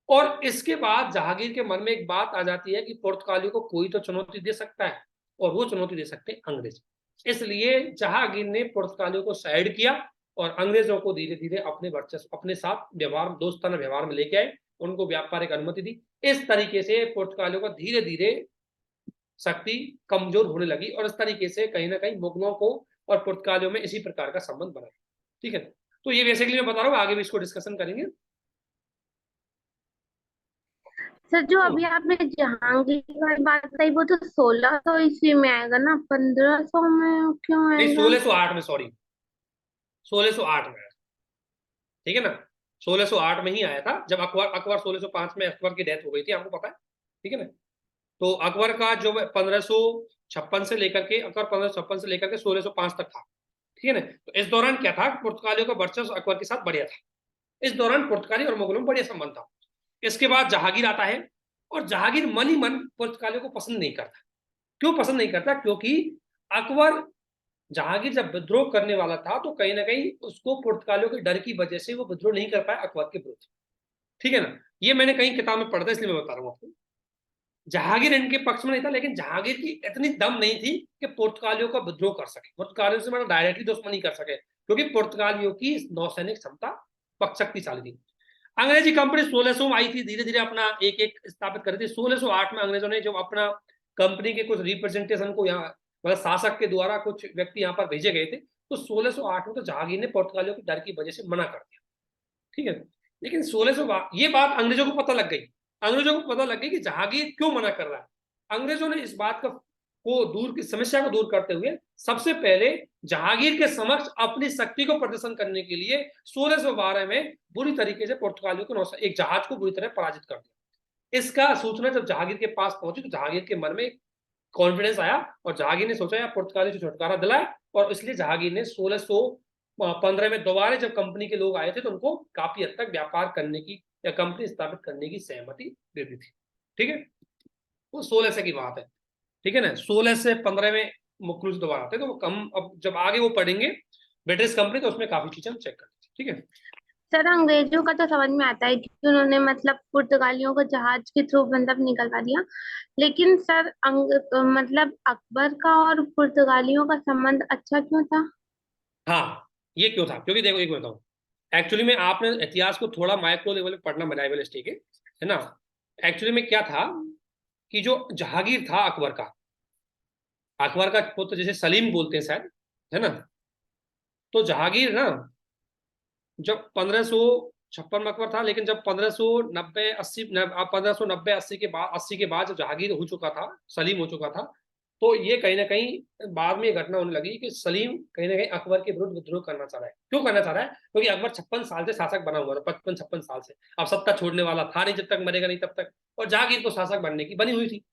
और इसके बाद जहांगीर के मन में एक बात आ जाती है कि पुर्तगालियों को कोई तो चुनौती दे सकता है, और वो चुनौती दे सकते हैं अंग्रेज। इसलिए जहांगीर ने पुर्तगालियों को साइड किया और अंग्रेजों को धीरे धीरे अपने वर्चस्व, अपने साथ व्यवहार, दोस्ताना व्यवहार में लेके आए, उनको व्यापारिक अनुमति दी। इस तरीके से पुर्तगालियों का धीरे धीरे शक्ति कमजोर होने लगी और इस तरीके से कहीं ना कहीं मुगलों को और पुर्तगालियों में इसी प्रकार का संबंध बना। ठीक है, तो ये बेसिकली मैं बता रहा हूँ, आगे भी इसको डिस्कशन करेंगे। सर जो अभी आपने जहांगीर की बात कही वो तो 1600 ईस्वी में आएगा ना, 1500 में क्यों नहीं, आएगा? 1608 में, सॉरी 1608 में आया, ठीक है ना, 1608 में ही आया था, जब अकबर 1605 में अकबर की डेथ हो गई थी, आपको पता है, ठीक है ना। तो अकबर का जो 1556 से लेकर के, अकबर 1556 से लेकर के 1605 तक था, ठीक है ना। तो इस दौरान क्या था, पुर्तगालियों का वर्चस्व अकबर के साथ बढ़िया था। इस दौरान पुर्तगाली और मुगलों में बढ़िया संबंध था। इसके बाद जहांगीर आता है और जहांगीर मन ही मन पुर्तगालियों को पसंद नहीं करता। क्यों पसंद नहीं करता? क्योंकि अकबर, जहांगीर जब विद्रोह करने वाला था तो कहीं ना कहीं उसको पुर्तगालियों के डर की वजह से वो विद्रोह नहीं कर पाया अकबर के विरुद्ध, ठीक है ना। ये मैंने कहीं किताब में पढ़ा था, इसलिए मैं बता रहा हूँ आपको। जहांगीर इनके पक्ष में नहीं था, लेकिन जहांगीर की इतनी दम नहीं थी कि पुर्तगालियों का विद्रोह कर सके, पुर्तगालियों से मतलब डायरेक्टली दुश्मनी कर सके, क्योंकि पुर्तगालियों की नौसैनिक क्षमता शक्तिशाली थी। अंग्रेजी कंपनी 1600 में आई थी, धीरे धीरे अपना एक एक स्थापित कर दी। 1608 में अंग्रेजों ने जब अपना कंपनी के कुछ रिप्रेजेंटेशन को यहाँ, मतलब शासक के द्वारा कुछ व्यक्ति यहाँ पर भेजे गए थे, तो 1608 में तो जहांगीर ने पुर्तगालियों के डर की वजह से मना कर दिया, ठीक है। लेकिन 1600 ये बात अंग्रेजों को पता लग गई, अंग्रेजों को पता लग गई कि जहांगीर क्यों मना कर रहा है। अंग्रेजों ने इस बात को दूर की समस्या को दूर करते हुए सबसे पहले जहांगीर के समक्ष अपनी शक्ति को प्रदर्शन करने के लिए 1612 में बुरी तरीके से पुर्तगालियों को एक जहाज को बुरी तरह पराजित कर दिया। इसका सूचना जब जहांगीर के पास पहुंची तो जहांगीर के मन में कॉन्फिडेंस आया और जहांगीर ने सोचा यार पुर्तगाली से छुटकारा दिलाए, और इसलिए जहांगीर ने 1615 में दोबारा जब कंपनी के लोग आए थे तो उनको काफी हद तक व्यापार करने की या कंपनी स्थापित करने की सहमति दे दी थी, ठीक है। वो 1600 की बात है, ठीक है ना। 16 से 15 में मुख्य रूप से दोबारा आते हैं, तो वो कम, अब जब आगे वो पढ़ेंगे ब्रिटिश कंपनी तो उसमें काफी चीजें हम चेक करते हैं, ठीक है। सर अंग्रेजों का तो समझ में आता है कि उन्होंने मतलब पुर्तगालियों को जहाज के थ्रू मतलब निकलवा दिया, लेकिन सर मतलब अकबर का और पुर्तगालियों का संबंध अच्छा क्यों था? हाँ, ये क्यों था, क्योंकि देखो एक मैं बताऊं, एक्चुअली में आपने इतिहास को थोड़ा माइक्रो लेवल पे पढ़ना मेडाइवल स्टेज है ना। एक्चुअली में क्या था कि जो जहांगीर था अकबर का पुत्र, जैसे सलीम बोलते हैं शायद, है ना। तो जहांगीर ना जब 1556 में अकबर था, लेकिन जब 1590-80 के बाद जब जहांगीर हो चुका था, सलीम हो चुका था, तो ये कहीं ना कहीं बाद में घटना होने लगी कि सलीम कहीं ना कहीं अकबर के विरुद्ध विद्रोह करना चाह रहा है। क्यों करना चाह रहा है? क्योंकि अकबर 56 साल से शासक बना हुआ था, 55-56 साल से, अब सत्ता छोड़ने वाला था नहीं, जब तक मरेगा नहीं तब तक, और जहांगीर को शासक बनने की बनी हुई थी।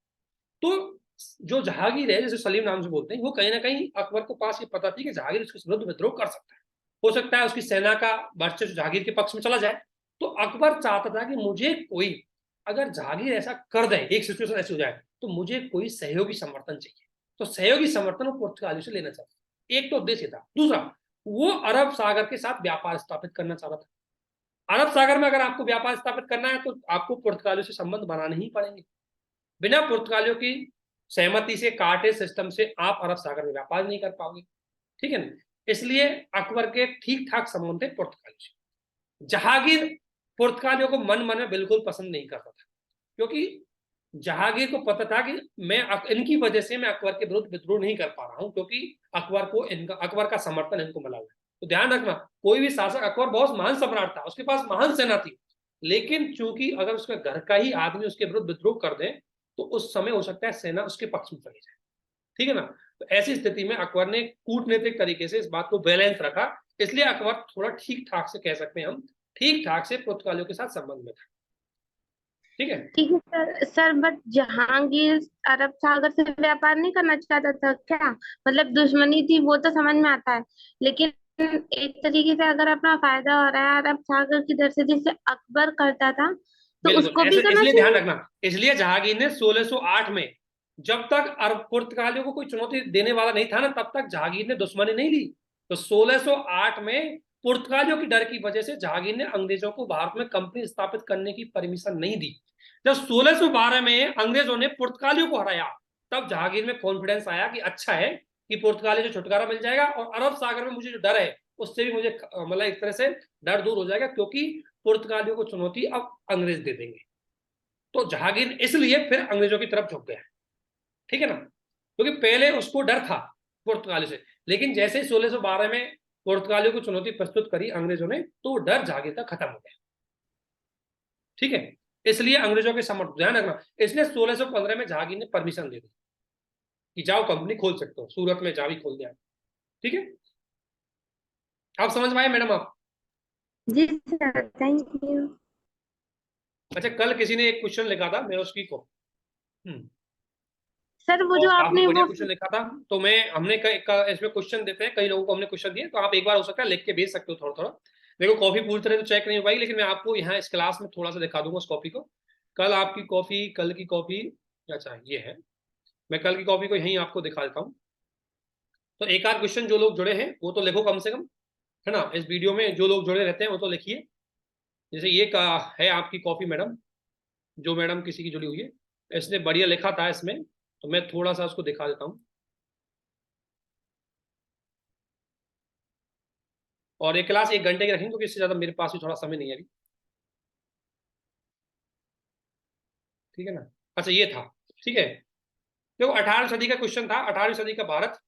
तो जो जहांगीर है, जैसे सलीम नाम से बोलते हैं, वो कहीं ना कहीं अकबर को पास ये पता थी कि जहांगीर उसके विरुद्ध विद्रोह कर सकता है, हो सकता है उसकी सेना का वर्चस्व जहांगीर के पक्ष में चला जाए। तो अकबर चाहता था कि मुझे कोई, अगर जहांगीर ऐसा कर दे, एक सिचुएशन ऐसी हो जाए, तो मुझे कोई सहयोगी समर्थन चाहिए। तो सहयोगी समर्थन वो पुर्तगालियों से लेना चाहता, एक तो उद्देश्य था। दूसरा, वो अरब सागर के साथ व्यापार स्थापित करना चाहता था। अरब सागर में अगर आपको व्यापार स्थापित करना है तो आपको पुर्तगालियों से संबंध बनाने ही पड़ेंगे। बिना पुर्तगालियों की सहमति से, कार्टेज सिस्टम से आप अरब सागर में व्यापार नहीं कर पाओगे, ठीक है ना। इसलिए अकबर के ठीक ठाक संबंध थे पुर्तगालियों से। जहांगीर पुर्तगालियों को मन में बिल्कुल पसंद नहीं करता था, क्योंकि जहांगीर को पता था कि मैं इनकी वजह से मैं अकबर के विरुद्ध विद्रोह नहीं कर पा रहा हूं, क्योंकि अकबर का समर्थन इनको मिला हुआ है। तो ध्यान रखना, कोई भी शासक, अकबर बहुत महान सम्राट था, उसके पास महान सेना थी, लेकिन चूंकि अगर उसके घर का ही आदमी उसके विरुद्ध विद्रोह कर दे तो उस समय हो सकता है सेना उसके पक्ष में चली जाए, ठीक है ना। तो ऐसी स्थिति में अकबर ने कूटनीतिक तरीके से इस बात को बैलेंस रखा, इसलिए अकबर थोड़ा ठीक ठाक से, कह सकते हैं हम, ठीक ठाक से पुर्तगालियों के साथ संबंध में था, ठीक है। ठीक है सर। सर बट जहांगीर अरब सागर से व्यापार नहीं करना चाहता था क्या? मतलब दुश्मनी थी वो तो समझ में आता है, लेकिन एक तरीके से अगर अपना फायदा हो रहा है अरब सागर की दर से जैसे अकबर करता था, तो बिल्कुल उसको भी ऐसे, करना इसलिए ध्यान चाहिए। रखना, इसलिए जहांगीर ने 1608 में, जब तक अरब पुर्तगालियों को कोई चुनौती देने वाला नहीं था ना, तब तक जहांगीर ने दुश्मनी नहीं ली। तो 1608 में पुर्तगालियों की डर की वजह से जहांगीर ने अंग्रेजों को भारत में कंपनी स्थापित करने की परमिशन नहीं दी। जब 1612 में अंग्रेजों ने पुर्तगालियों को हराया तब जहांगीर में कॉन्फिडेंस आया कि अच्छा है कि पुर्तगाली से छुटकारा मिल जाएगा और अरब सागर में मुझे जो डर है उससे भी मुझे मतलब एक तरह से डर दूर हो जाएगा, क्योंकि पुर्तगालियों को चुनौती अब अंग्रेज दे देंगे। तो जहांगीर इसलिए फिर अंग्रेजों की तरफ झुक गया, ठीक है ना, क्योंकि पहले उसको डर था पुर्तगाली से, लेकिन जैसे ही 1612 में पुर्तगालियों को चुनौती प्रस्तुत करी अंग्रेजों ने, तो डर जहांगीर का खत्म हो गया, ठीक है। इसलिए अंग्रेजों के समर्थ, ध्यान रखना, इसलिए 1615 में जहांगीर ने परमिशन दे दी कि जाओ कंपनी खोल सकते हो, सूरत में जावी खोल दिया, ठीक है। आप समझ में आए मैडम आप? जी सर, थैंक यू। अच्छा, कल किसी ने एक क्वेश्चन लिखा था, मैं उसकी को सर वो और जो काफी आपने बढ़िया वो, क्वेश्चन लिखा था, तो मैं हमने इसमें क्वेश्चन देते हैं, कई लोगों को हमने क्वेश्चन दिए, तो आप एक बार हो सकता है लिख के भेज सकते हो थोड़ा थोड़ा। देखो कॉफी पूरी तरह तो चेक नहीं हो पाई, लेकिन मैं आपको यहाँ इस क्लास में थोड़ा सा दिखा दूंगा उस कॉपी को। कल आपकी कॉफी, कल की कॉपी, अच्छा ये है, मैं कल की कॉपी को यहीं आपको दिखा देता हूँ। तो एक आध क्वेश्चन जो लोग जुड़े हैं वो तो लिखो कम से कम, है ना, इस वीडियो में जो लोग जुड़े रहते हैं वो तो लिखिए। जैसे ये का है आपकी कॉपी मैडम, जो मैडम किसी की जुड़ी हुई है, इसने बढ़िया लिखा था इसमें, तो मैं थोड़ा सा उसको दिखा देता हूँ। और एक क्लास 1 घंटे की रखेंगे, क्योंकि इससे ज्यादा मेरे पास भी थोड़ा समय नहीं है अभी, ठीक है ना। अच्छा ये था, ठीक है। देखो 18वीं सदी का क्वेश्चन था, 18वीं सदी का भारत,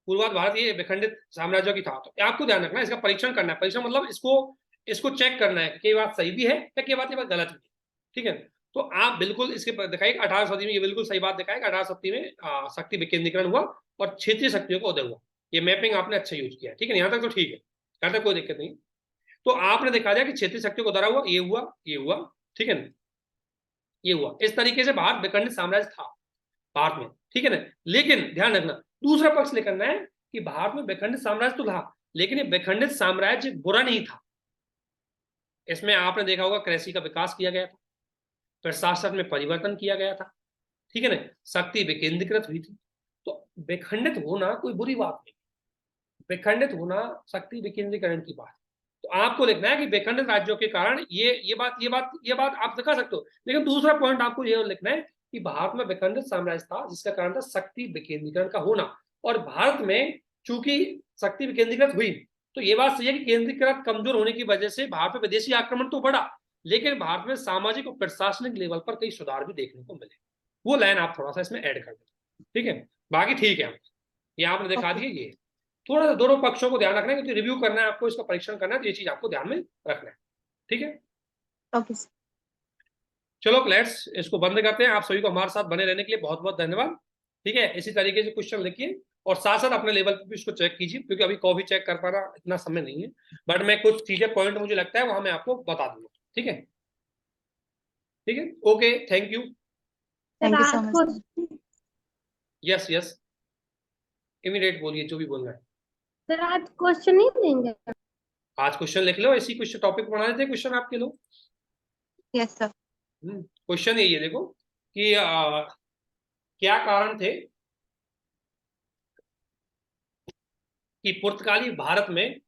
पूर्वाध भारत ये विखंडित साम्राज्यों की था। तो आपको ध्यान रखना, इसका परीक्षण करना है, परीक्षण मतलब इसको इसको चेक करना है कि ये बात सही भी है या ये बात गलत भी है, ठीक है। तो आप बिल्कुल इसके दिखाइए 18वीं सदी में ये बिल्कुल सही बात दिखाएगा, 18 सदी में शक्ति विकेंद्रीकरण हुआ और क्षेत्रीय शक्तियों का उदय हुआ। ये मैपिंग आपने अच्छा यूज किया, ठीक है, यहाँ तक तो ठीक है, यहाँ तक कोई दिक्कत नहीं। तो आपने दिखा दिया कि क्षेत्रीय शक्तियों को उदय हुआ, ये हुआ, ये हुआ, ठीक है ना, ये हुआ। इस तरीके से भारत विखंडित साम्राज्य था भारत में, ठीक है ना। लेकिन ध्यान रखना, दूसरा पक्ष लेकर है कि भारत में विखंडित साम्राज्य तो था, लेकिन ये विखंडित साम्राज्य बुरा नहीं था। इसमें आपने देखा होगा कृषि का विकास किया गया था, प्रशासन में परिवर्तन किया गया था, ठीक है ना, शक्ति विकेंद्रीकृत हुई थी। तो विखंडित होना कोई बुरी बात नहीं, विखंडित होना शक्ति विकेंद्रीकरण की बात। तो आपको लिखना है कि विखंडित राज्यों के कारण ये बात आप दिखा सकते हो, लेकिन दूसरा पॉइंट आपको ये लिखना है कि भारत में विखंडित साम्राज्य था, जिसका कारण था शक्ति विकेंद्रीकरण का होना। और भारत में चूंकि शक्ति विकेंद्रीकृत हुई, तो ये बात सही है कि केंद्रीकृत कमजोर होने की वजह से भारत में विदेशी आक्रमण तो बढ़ा, लेकिन भारत में सामाजिक और प्रशासनिक लेवल पर कई सुधार भी देखने को मिले। वो लाइन आप थोड़ा सा इसमें ऐड कर दें, ठीक है। बाकी ठीक है, ये आपने दिखा दिया। ये थोड़ा सा दोनों पक्षों को ध्यान रखना है, क्योंकि रिव्यू करना है आपको, इसका परीक्षण करना है, तो ये चीज आपको ध्यान में रखना है, ठीक है। Okay sir. चलो लेट्स इसको बंद करते हैं। आप सभी को हमारे साथ बने रहने के लिए बहुत बहुत धन्यवाद, ठीक है। इसी तरीके से क्वेश्चन लिखिए और साथ साथ अपने लेवल पर भी इसको चेक कीजिए, क्योंकि अभी कॉपी चेक कर पाना इतना समय नहीं है, बट मैं कुछ चीजें पॉइंट मुझे लगता है वहां मैं आपको बता दूंगा, ठीक है, ठीक है, ओके, थैंक यू। सर आज को यस यस, इमीडिएट बोलिए जो भी बोलना है। सर आज क्वेश्चन नहीं देंगे? आज क्वेश्चन लिख लो, इसी क्वेश्चन टॉपिक बना देते हैं क्वेश्चन आपके लोग। Yes sir. क्वेश्चन यही है, देखो कि क्या कारण थे कि पुर्तगाली भारत में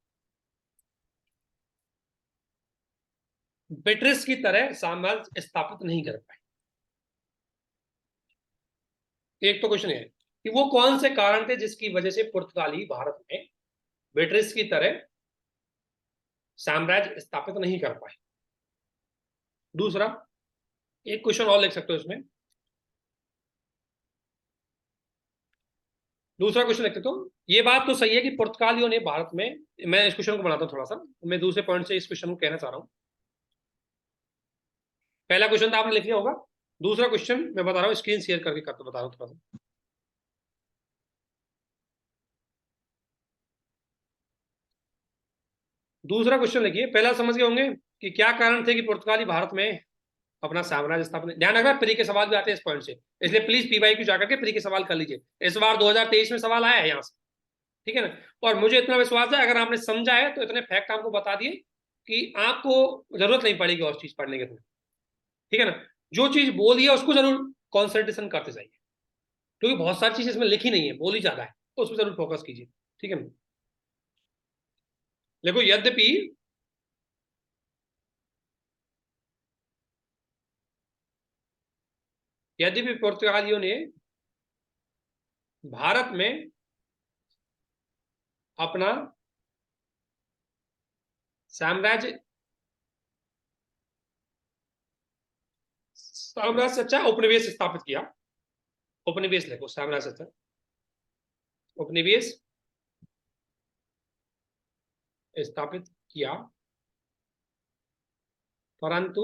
ब्रिटिश की तरह साम्राज्य स्थापित नहीं कर पाए। एक तो क्वेश्चन है कि वो कौन से कारण थे जिसकी वजह से पुर्तगाली भारत में ब्रिटिश की तरह साम्राज्य स्थापित नहीं कर पाए। दूसरा, एक क्वेश्चन और लिख सकते हो इसमें, दूसरा क्वेश्चन लिखते तो ये बात तो सही है कि पुर्तगालियों ने भारत में, मैं इस क्वेश्चन को बनाता हूं थोड़ा सा, मैं दूसरे पॉइंट से इस क्वेश्चन को कहना चाह रहा हूं। पहला क्वेश्चन तो आपने लिख लिया होगा, दूसरा क्वेश्चन मैं बता रहा हूँ, स्क्रीन शेयर करके करते बता रहा हूँ थोड़ा सा। दूसरा क्वेश्चन लिखिए, पहला समझ गए होंगे कि क्या कारण थे कि पुर्तगाली भारत में अपना साम्राज्य स्थापित। ध्यान रखना प्री के सवाल भी आते हैं इस पॉइंट से, इसलिए प्लीज पीवाईक्यू जाकर के प्री के सवाल कर लीजिए। इस बार 2023 में सवाल आया है यहाँ से, ठीक है ना। और मुझे इतना विश्वास है अगर आपने समझा है तो इतने फैक्ट आपको बता दिए कि आपको जरूरत नहीं पड़ेगी और चीज पढ़ने के, ठीक है ना। जो चीज बोली है उसको जरूर कॉन्सेंट्रेशन करते जाइए, क्योंकि बहुत सारी चीज इसमें लिखी नहीं है, बोली ज्यादा है, तो उस पर जरूर फोकस कीजिए, ठीक है ना। देखो यद्यपि यद्यपि पुर्तगालियों ने भारत में अपना साम्राज्य उपनिवेश स्थापित किया। उपनिवेश लिखो, साम्राज्य उपनिवेश स्थापित किया, परंतु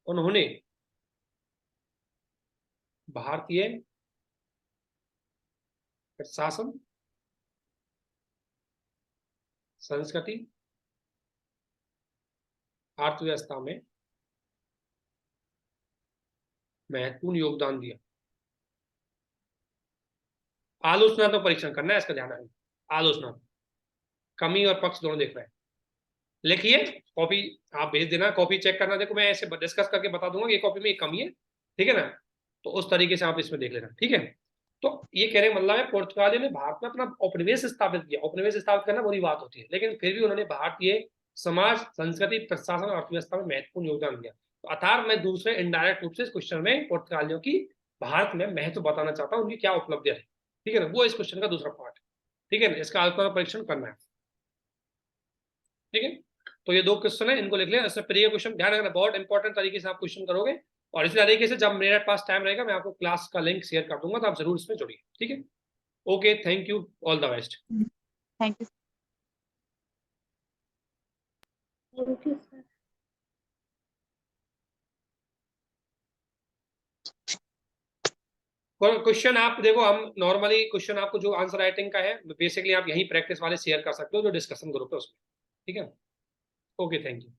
उन्होंने भारतीय प्रशासन, संस्कृति, अर्थव्यवस्था में महत्वपूर्ण योगदान दिया। आलोचनात्मक परीक्षण करना है, इसका ध्यान रखना। आलोचनात्मक, कमी और पक्ष दोनों देख रहे हैं। लिखिए, कॉपी आप भेज देना, कॉपी चेक करना। देखो मैं ऐसे डिस्कस करके बता दूंगा कि ये कॉपी में एक कमी है, ठीक है ना, तो उस तरीके से आप इसमें देख लेना, ठीक है। तो ये कह रहे मतलब है पुर्तगालियों ने भारत में अपना उपनिवेश स्थापित किया। उपनिवेश स्थापित करना बुरी बात होती है, लेकिन फिर भी उन्होंने भारतीय समाज, संस्कृति, प्रशासन और अर्थव्यवस्था में महत्वपूर्ण योगदान दिया। तो अर्थात मैं दूसरे इनडायरेक्ट रूप से इस क्वेश्चन में पुर्तगालियों की भारत में महत्व बताना चाहता हूँ, उनकी क्या उपलब्धियां है, ठीक है ना, वो इस क्वेश्चन का दूसरा पार्ट है, ठीक है ना। इसका आलोचना परीक्षण करना है, ठीक है। तो ये 2 क्वेश्चन है, इनको लिख लें। इससे प्रिय क्वेश्चन ध्यान रखना, बहुत इंपॉर्टेंट तरीके से आप क्वेश्चन करोगे। और इसी तरीके से जब मेरे पास टाइम रहेगा मैं आपको क्लास का लिंक शेयर कर दूंगा, तो आप जरूर इसमें जुड़िए, ठीक है। Okay, thank you, all the best. Thank you. Thank you sir. Question आप देखो, हम नॉर्मली क्वेश्चन आपको जो आंसर राइटिंग का है बेसिकली आप यही प्रैक्टिस वाले शेयर कर सकते हो जो डिस्कशन ग्रुप है उसमें, ठीक है। Okay, thank you.